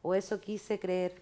o eso quise creer.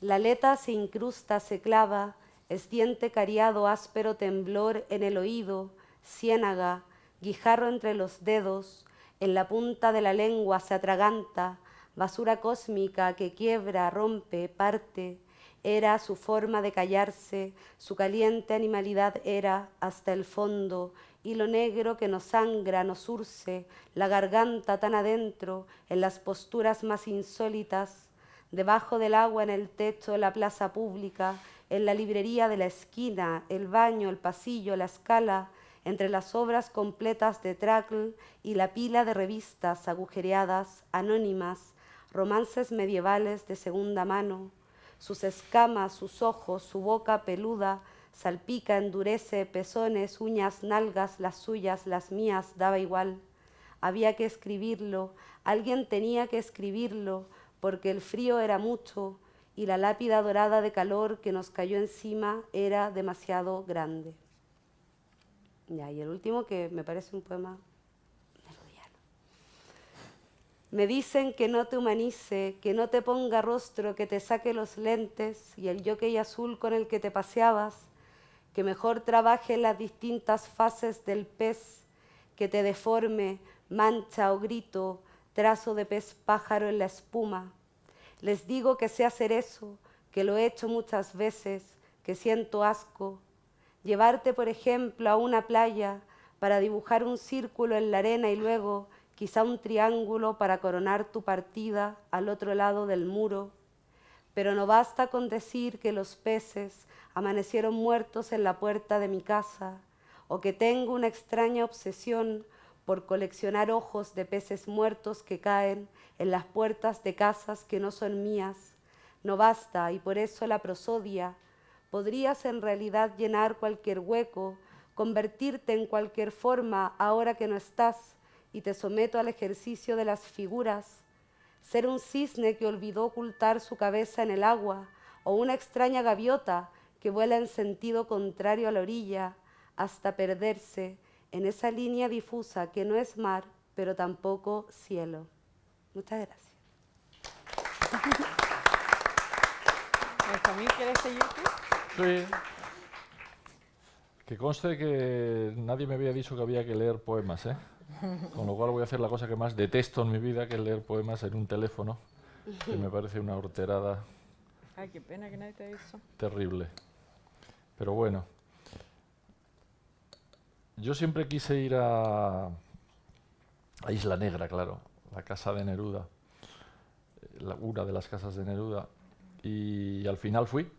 La aleta se incrusta, se clava, es diente cariado, áspero temblor en el oído, ciénaga, guijarro entre los dedos, en la punta de la lengua se atraganta, basura cósmica que quiebra, rompe, parte. Era su forma de callarse, su caliente animalidad era hasta el fondo, hilo negro que nos sangra, nos urce, la garganta tan adentro, en las posturas más insólitas, debajo del agua en el techo, la plaza pública, en la librería de la esquina, el baño, el pasillo, la escala, entre las obras completas de Trakl y la pila de revistas agujereadas, anónimas, romances medievales de segunda mano. Sus escamas, sus ojos, su boca peluda, salpica, endurece, pezones, uñas, nalgas, las suyas, las mías, daba igual. Había que escribirlo, alguien tenía que escribirlo, porque el frío era mucho y la lápida dorada de calor que nos cayó encima era demasiado grande. Ya, y el último, que me parece un poema melodiano. Me dicen que no te humanice, que no te ponga rostro, que te saque los lentes y el jockey azul con el que te paseabas, que mejor trabaje las distintas fases del pez, que te deforme, mancha o grito, trazo de pez pájaro en la espuma. Les digo que sé hacer eso, que lo he hecho muchas veces, que siento asco. Llevarte, por ejemplo, a una playa para dibujar un círculo en la arena y luego quizá un triángulo para coronar tu partida al otro lado del muro. Pero no basta con decir que los peces amanecieron muertos en la puerta de mi casa o que tengo una extraña obsesión por coleccionar ojos de peces muertos que caen en las puertas de casas que no son mías. No basta, y por eso la prosodia. Podrías en realidad llenar cualquier hueco, convertirte en cualquier forma ahora que no estás, y te someto al ejercicio de las figuras. Ser un cisne que olvidó ocultar su cabeza en el agua, o una extraña gaviota que vuela en sentido contrario a la orilla, hasta perderse en esa línea difusa que no es mar, pero tampoco cielo. Muchas gracias. ¿Benjamín, quieres seguir tú? Sí. Que conste que nadie me había dicho que había que leer poemas, ¿eh? Con lo cual voy a hacer la cosa que más detesto en mi vida, que es leer poemas en un teléfono, que me parece una horterada Ay, qué pena que nadie te avisó. terrible. Pero bueno. Yo siempre quise ir a Isla Negra, claro, la casa de Neruda, una de las casas de Neruda, y al final fui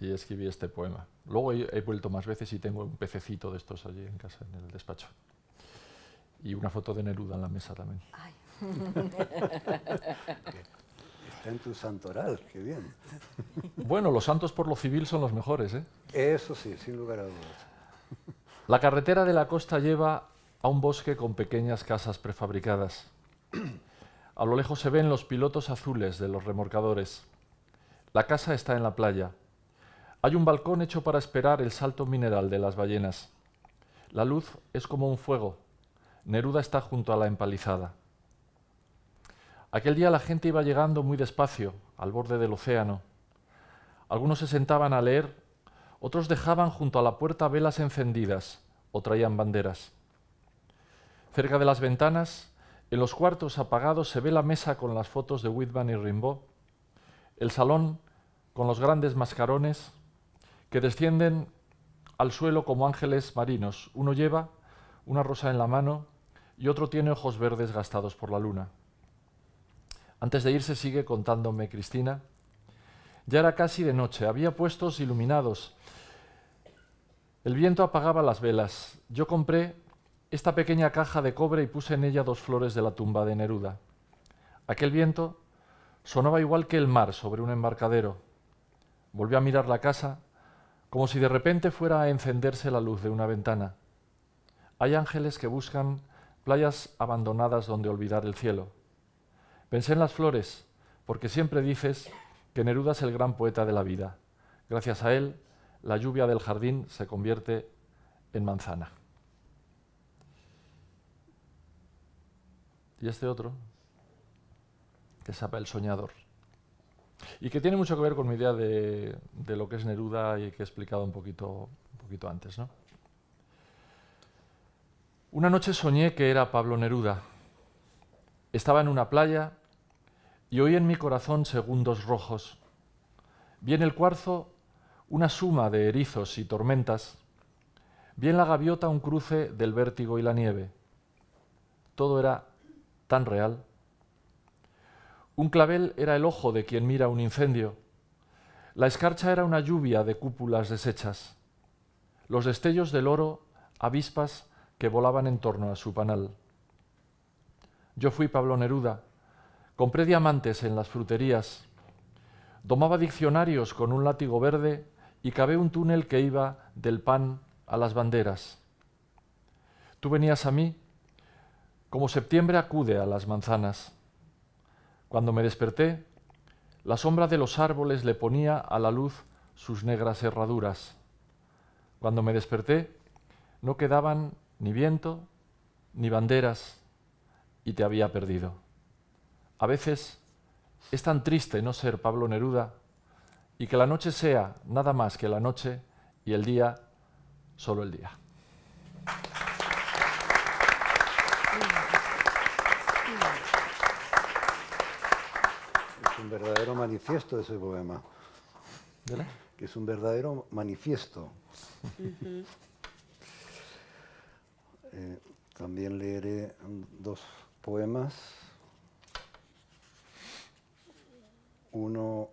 y escribí este poema. Luego he vuelto más veces y tengo un pececito de estos allí en casa, en el despacho. Y una foto de Neruda en la mesa también. Ay. Está en tu santoral, qué bien. Bueno, los santos por lo civil son los mejores, ¿eh? Eso sí, sin lugar a dudas. La carretera de la costa lleva a un bosque con pequeñas casas prefabricadas. A lo lejos se ven los pilotos azules de los remolcadores. La casa está en la playa. Hay un balcón hecho para esperar el salto mineral de las ballenas. La luz es como un fuego. Neruda está junto a la empalizada. Aquel día la gente iba llegando muy despacio, al borde del océano. Algunos se sentaban a leer, otros dejaban junto a la puerta velas encendidas o traían banderas. Cerca de las ventanas, en los cuartos apagados, se ve la mesa con las fotos de Whitman y Rimbaud, el salón con los grandes mascarones que descienden al suelo como ángeles marinos. Uno lleva una rosa en la mano y otro tiene ojos verdes gastados por la luna. Antes de irse sigue contándome Cristina. Ya era casi de noche, había puestos iluminados. El viento apagaba las velas. Yo compré esta pequeña caja de cobre y puse en ella 2 flores de la tumba de Neruda. Aquel viento sonaba igual que el mar sobre un embarcadero. Volví a mirar la casa como si de repente fuera a encenderse la luz de una ventana. Hay ángeles que buscan playas abandonadas donde olvidar el cielo. Pensé en las flores, porque siempre dices que Neruda es el gran poeta de la vida. Gracias a él, la lluvia del jardín se convierte en manzana. Y este otro, que se llama El soñador, y que tiene mucho que ver con mi idea de lo que es Neruda y que he explicado un poquito antes, ¿no? Una noche soñé que era Pablo Neruda. Estaba en una playa y oí en mi corazón segundos rojos. Vi en el cuarzo una suma de erizos y tormentas. Vi en la gaviota un cruce del vértigo y la nieve. Todo era tan real. Un clavel era el ojo de quien mira un incendio. La escarcha era una lluvia de cúpulas deshechas. Los destellos del oro, avispas que volaban en torno a su panal. Yo fui Pablo Neruda. Compré diamantes en las fruterías. Domaba diccionarios con un látigo verde y cavé un túnel que iba del pan a las banderas. Tú venías a mí como septiembre acude a las manzanas. Cuando me desperté, la sombra de los árboles le ponía a la luz sus negras herraduras. Cuando me desperté, no quedaban ni viento ni banderas y te había perdido. A veces es tan triste no ser Pablo Neruda y que la noche sea nada más que la noche y el día solo el día. Es un verdadero manifiesto ese poema. ¿Vale? Que es un verdadero manifiesto. También leeré dos poemas. Uno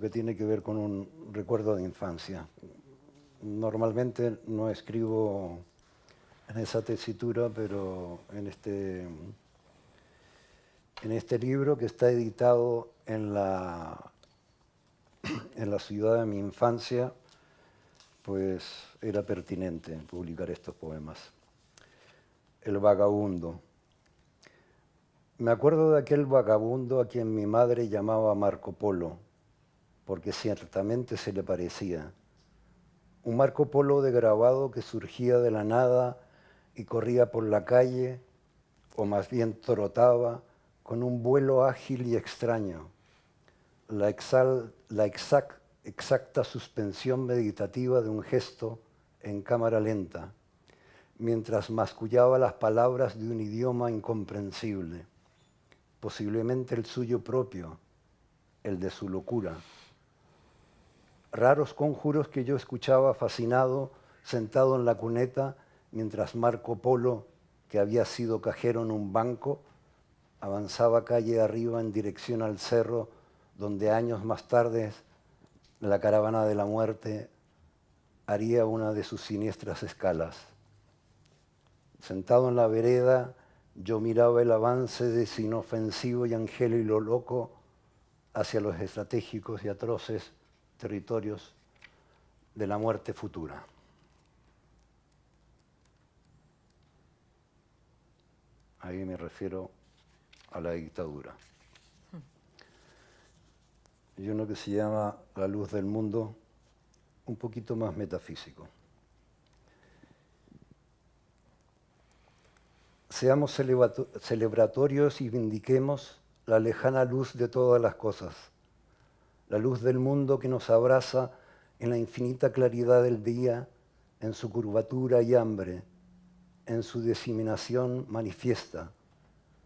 que tiene que ver con un recuerdo de infancia. Normalmente no escribo en esa tesitura, pero en este libro que está editado en la ciudad de mi infancia, pues era pertinente publicar estos poemas. El vagabundo. Me acuerdo de aquel vagabundo a quien mi madre llamaba Marco Polo, porque ciertamente se le parecía. Un Marco Polo de grabado que surgía de la nada y corría por la calle, o más bien trotaba, con un vuelo ágil y extraño. La exacta suspensión meditativa de un gesto en cámara lenta, mientras mascullaba las palabras de un idioma incomprensible, posiblemente el suyo propio, el de su locura. Raros conjuros que yo escuchaba fascinado, sentado en la cuneta, mientras Marco Polo, que había sido cajero en un banco, avanzaba calle arriba en dirección al cerro, donde años más tarde la caravana de la muerte haría una de sus siniestras escalas. Sentado en la vereda, yo miraba el avance de ese inofensivo y angélico loco hacia los estratégicos y atroces territorios de la muerte futura. Ahí me refiero a la dictadura. Y uno que se llama La luz del mundo, un poquito más metafísico. Seamos celebratorios y vindiquemos la lejana luz de todas las cosas, la luz del mundo que nos abraza en la infinita claridad del día, en su curvatura y hambre, en su diseminación manifiesta,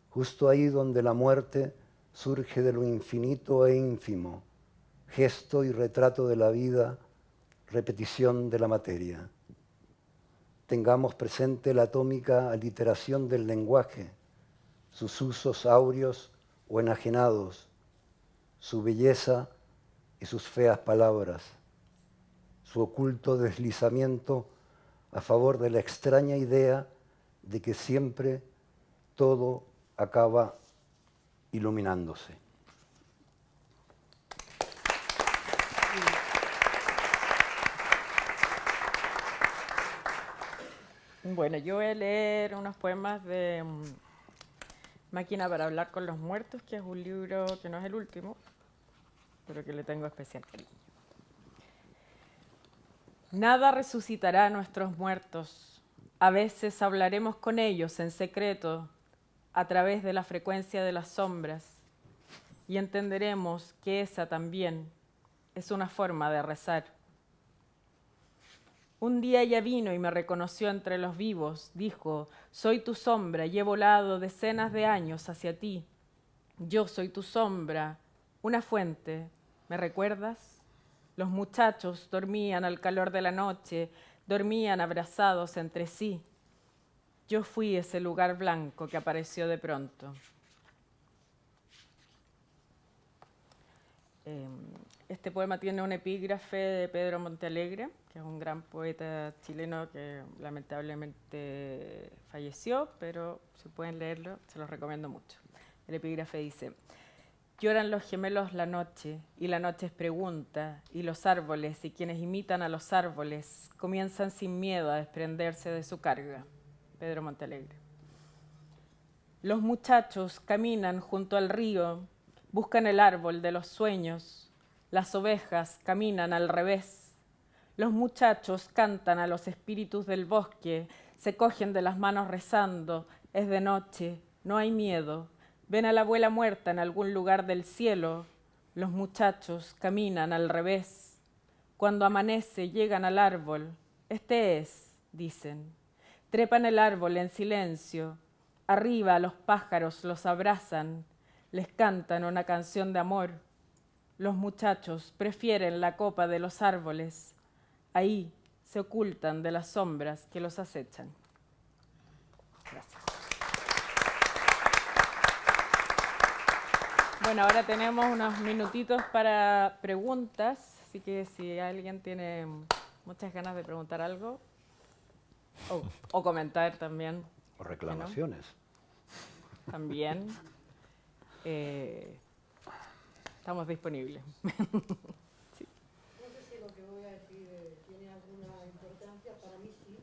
justo ahí donde la muerte surge de lo infinito e ínfimo, gesto y retrato de la vida, repetición de la materia. Tengamos presente la atómica aliteración del lenguaje, sus usos áureos o enajenados, su belleza y sus feas palabras, su oculto deslizamiento a favor de la extraña idea de que siempre todo acaba iluminándose. Bueno, yo voy a leer unos poemas de Máquina para hablar con los muertos, que es un libro que no es el último, pero que le tengo especial cariño. Nada resucitará a nuestros muertos. A veces hablaremos con ellos en secreto, a través de la frecuencia de las sombras. y entenderemos que esa también es una forma de rezar. Un día ella vino y me reconoció entre los vivos. Dijo, soy tu sombra y he volado decenas de años hacia ti. Yo soy tu sombra, una fuente. ¿Me recuerdas? Los muchachos dormían al calor de la noche, dormían abrazados entre sí. Yo fui ese lugar blanco que apareció de pronto. Este poema tiene un epígrafe de Pedro Montealegre, que es un gran poeta chileno que lamentablemente falleció, pero si pueden leerlo, se los recomiendo mucho. El epígrafe dice, lloran los gemelos la noche, y la noche es pregunta, y los árboles y quienes imitan a los árboles comienzan sin miedo a desprenderse de su carga. Pedro Montealegre. Los muchachos caminan junto al río, buscan el árbol de los sueños, las ovejas caminan al revés. Los muchachos cantan a los espíritus del bosque, se cogen de las manos rezando, es de noche, no hay miedo. Ven a la abuela muerta en algún lugar del cielo. Los muchachos caminan al revés. Cuando amanece llegan al árbol. Este es, dicen. Trepan el árbol en silencio. Arriba los pájaros los abrazan. Les cantan una canción de amor. Los muchachos prefieren la copa de los árboles. Ahí se ocultan de las sombras que los acechan. Gracias. Bueno, ahora tenemos unos minutitos para preguntas, así que si alguien tiene muchas ganas de preguntar algo, o comentar también. O reclamaciones. ¿No? También. Estamos disponibles. No sé si lo que voy a decir tiene alguna importancia, para mí sí.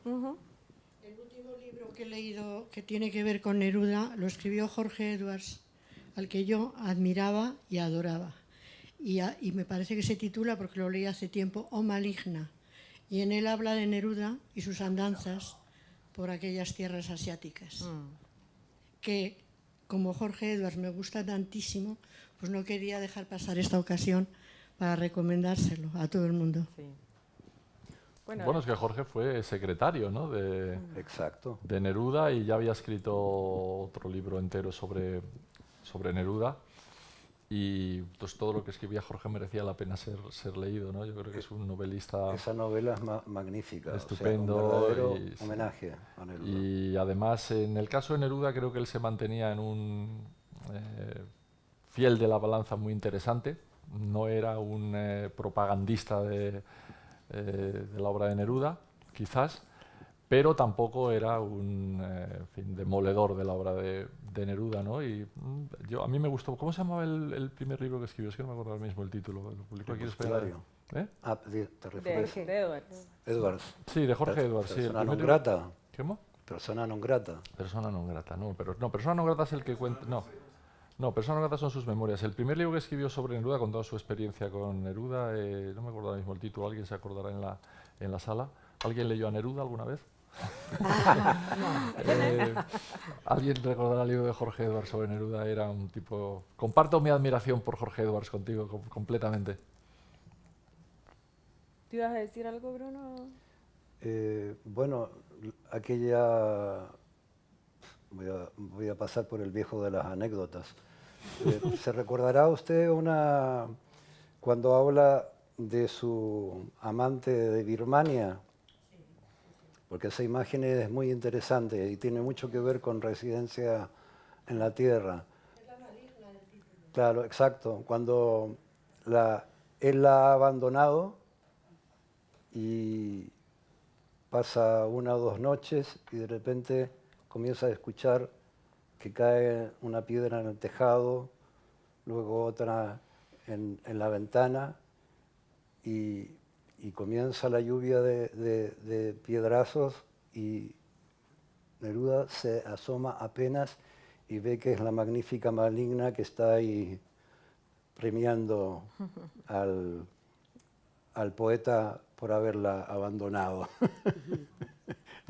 El último libro que he leído que tiene que ver con Neruda lo escribió Jorge Edwards, al que yo admiraba y adoraba. Y me parece que se titula, porque lo leí hace tiempo, O Maligna. Y en él habla de Neruda y sus andanzas por aquellas tierras asiáticas. Que, como Jorge Edwards me gusta tantísimo, pues no quería dejar pasar esta ocasión para recomendárselo a todo el mundo. Sí. Bueno, es que Jorge fue secretario, ¿no? Exacto. de Neruda, y ya había escrito otro libro entero sobre Neruda, y pues todo lo que escribía Jorge merecía la pena ser leído, ¿no? Yo creo que es un novelista Esa novela es magnífica, estupendo, o sea, un verdadero y, homenaje a Neruda. Y además, en el caso de Neruda, creo que él se mantenía en un fiel de la balanza muy interesante. No era un propagandista de la obra de Neruda, quizás, pero tampoco era un demoledor de la obra de Neruda, ¿no? Y a mí me gustó. ¿Cómo se llamaba el primer libro que escribió? Es que no me acuerdo ahora mismo el título. Lo publicó aquí en España. ¿Eh? Ah, ¿te refieres? De Edwards. Edwards. Sí, de Jorge Edwards. Sí, Persona non grata. ¿Cómo? Persona non grata. Persona non grata, no. Persona non grata es el que cuenta... No, Persona non grata son sus memorias. El primer libro que escribió sobre Neruda, con toda su experiencia con Neruda, no me acuerdo ahora mismo el título, alguien se acordará en la sala. ¿Alguien leyó a Neruda alguna vez? ¿Alguien recordará el libro de Jorge Edwards sobre Neruda? Era un tipo... Comparto mi admiración por Jorge Edwards contigo completamente. ¿Te ibas a decir algo, Bruno? Bueno, aquella... Voy a pasar por el viejo de las anécdotas. ¿Se recordará usted cuando habla de su amante de Birmania? Porque esa imagen es muy interesante y tiene mucho que ver con residencia en la tierra. Es la maligna del título. Claro, exacto. Cuando él la ha abandonado y pasa 1 o 2 noches y de repente comienza a escuchar que cae una piedra en el tejado, luego otra en la ventana y comienza la lluvia de piedrazos y Neruda se asoma apenas y ve que es la magnífica maligna que está ahí premiando al poeta por haberla abandonado.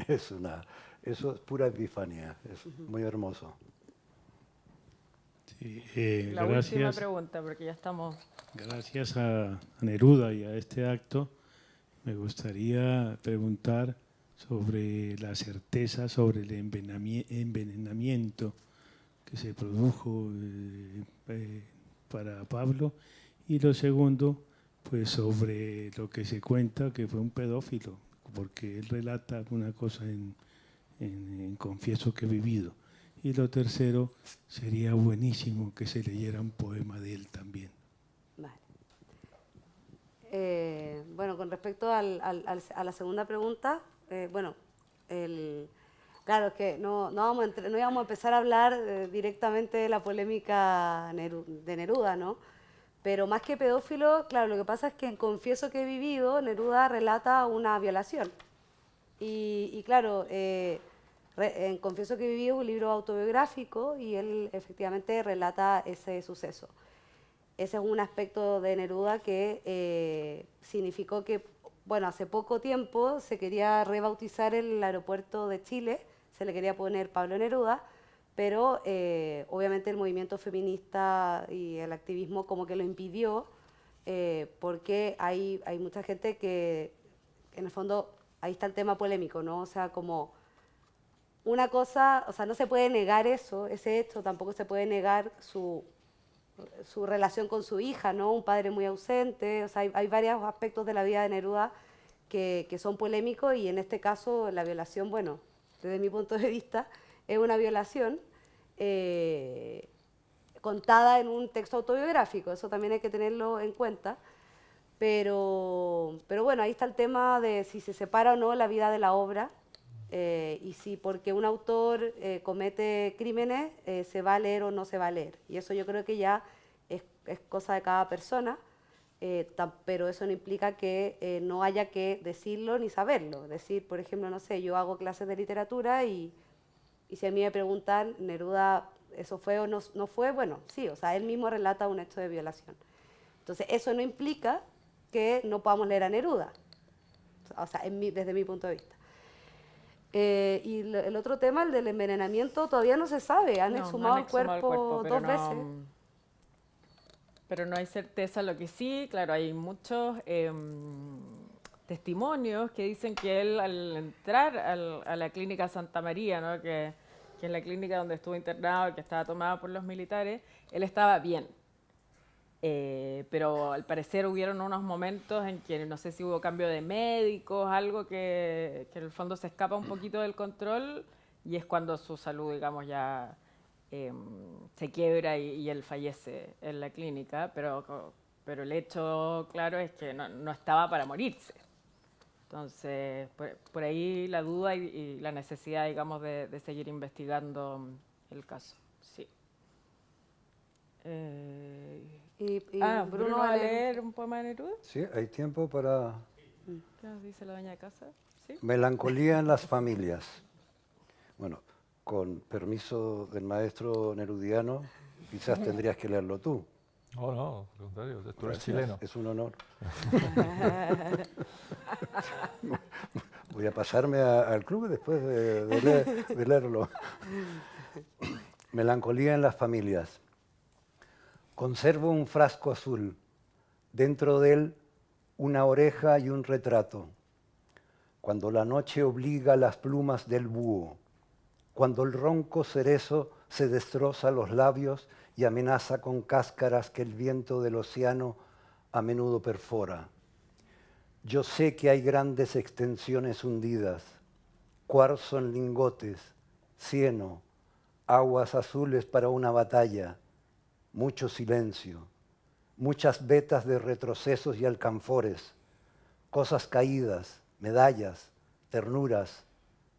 Eso es pura epifanía, es muy hermoso. Sí. Sí, La última gracias, pregunta, porque ya estamos... gracias a Neruda y a este acto, me gustaría preguntar sobre la certeza sobre el envenenamiento que se produjo para Pablo, y lo segundo, pues sobre lo que se cuenta que fue un pedófilo, porque él relata alguna cosa en Confieso que he vivido. Y lo tercero, sería buenísimo que se leyera un poema de él también. Vale. Bueno, con respecto a la segunda pregunta, bueno, claro, es que no íbamos a empezar a hablar directamente de la polémica de Neruda, ¿no? Pero más que pedófilo, claro, lo que pasa es que en Confieso que he vivido, Neruda relata una violación. Y claro, en Confieso que he vivido es un libro autobiográfico y él efectivamente relata ese suceso. Ese es un aspecto de Neruda que significó que, bueno, hace poco tiempo se quería rebautizar el aeropuerto de Chile, se le quería poner Pablo Neruda, pero obviamente el movimiento feminista y el activismo como que lo impidió, porque hay mucha gente que, en el fondo, ahí está el tema polémico, ¿no? O sea, como una cosa, o sea, no se puede negar eso, ese hecho, tampoco se puede negar su relación con su hija, ¿no? Un padre muy ausente, o sea, hay varios aspectos de la vida de Neruda que son polémicos y en este caso la violación, bueno, desde mi punto de vista, es una violación contada en un texto autobiográfico, eso también hay que tenerlo en cuenta, pero bueno, ahí está el tema de si se separa o no la vida de la obra y si porque un autor comete crímenes se va a leer o no se va a leer, y eso yo creo que ya es cosa de cada persona. Pero eso no implica que no haya que decirlo ni saberlo. Decir, por ejemplo, no sé, yo hago clases de literatura y si a mí me preguntan, Neruda, ¿eso fue o no fue? Bueno, sí, o sea, él mismo relata un hecho de violación. Entonces, eso no implica que no podamos leer a Neruda, o sea, desde mi punto de vista. Y el otro tema, el del envenenamiento, todavía no se sabe. Han exhumado el cuerpo dos veces. Pero no hay certeza. Lo que sí, claro, hay muchos testimonios que dicen que él al entrar a la clínica Santa María, ¿no? que es la clínica donde estuvo internado, que estaba tomada por los militares, él estaba bien. Pero al parecer hubieron unos momentos en que no sé si hubo cambio de médicos, algo que en el fondo se escapa un poquito del control y es cuando su salud, digamos, ya se quiebra y él fallece en la clínica, pero el hecho claro es que no estaba para morirse. Entonces, por ahí la duda y la necesidad, digamos, de seguir investigando el caso. Sí. Bruno va a leer un poema de Neruda. Sí, hay tiempo para... ¿Qué nos dice la doña de casa? ¿Sí? Melancolía en las familias. Bueno, con permiso del maestro nerudiano, quizás tendrías que leerlo tú. No, no, al contrario, tú eres chileno. Es un honor. Voy a pasarme al club después de leerlo. Melancolía en las familias. Conservo un frasco azul, dentro de él una oreja y un retrato. Cuando la noche obliga las plumas del búho, cuando el ronco cerezo se destroza los labios y amenaza con cáscaras que el viento del océano a menudo perfora. Yo sé que hay grandes extensiones hundidas, cuarzo en lingotes, cieno, aguas azules para una batalla, mucho silencio, muchas vetas de retrocesos y alcanfores, cosas caídas, medallas, ternuras,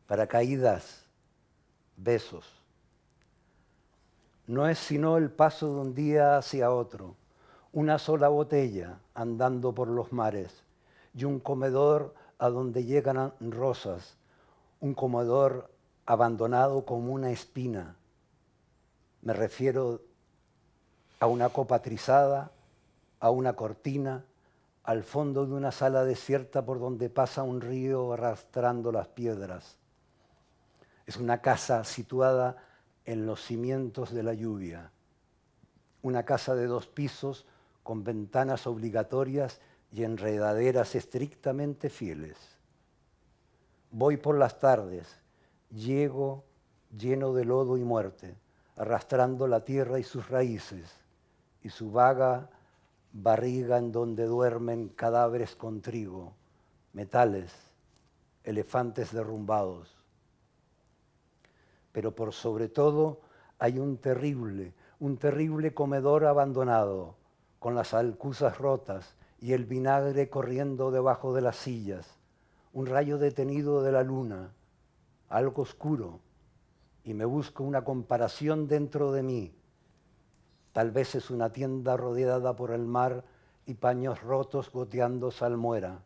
paracaídas, besos. No es sino el paso de un día hacia otro, una sola botella andando por los mares y un comedor a donde llegan rosas, un comedor abandonado como una espina. Me refiero a una copa trizada, a una cortina, al fondo de una sala desierta por donde pasa un río arrastrando las piedras. Es una casa situada en los cimientos de la lluvia. una casa de 2 pisos con ventanas obligatorias y enredaderas estrictamente fieles. Voy por las tardes, llego lleno de lodo y muerte, arrastrando la tierra y sus raíces, y su vaga barriga en donde duermen cadáveres con trigo, metales, elefantes derrumbados. Pero por sobre todo hay un terrible comedor abandonado, con las alcuzas rotas y el vinagre corriendo debajo de las sillas, un rayo detenido de la luna, algo oscuro, y me busco una comparación dentro de mí. Tal vez es una tienda rodeada por el mar y paños rotos goteando salmuera.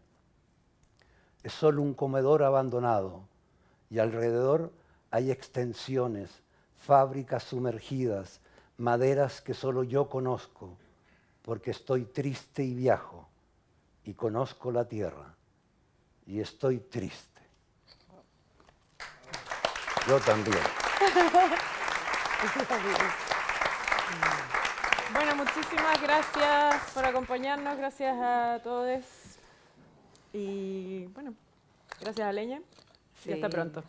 Es solo un comedor abandonado y alrededor hay extensiones, fábricas sumergidas, maderas que solo yo conozco, porque estoy triste y viajo, y conozco la tierra, y estoy triste. Yo también. Bueno, muchísimas gracias por acompañarnos, gracias a todos. Y bueno, gracias a Leña y hasta pronto.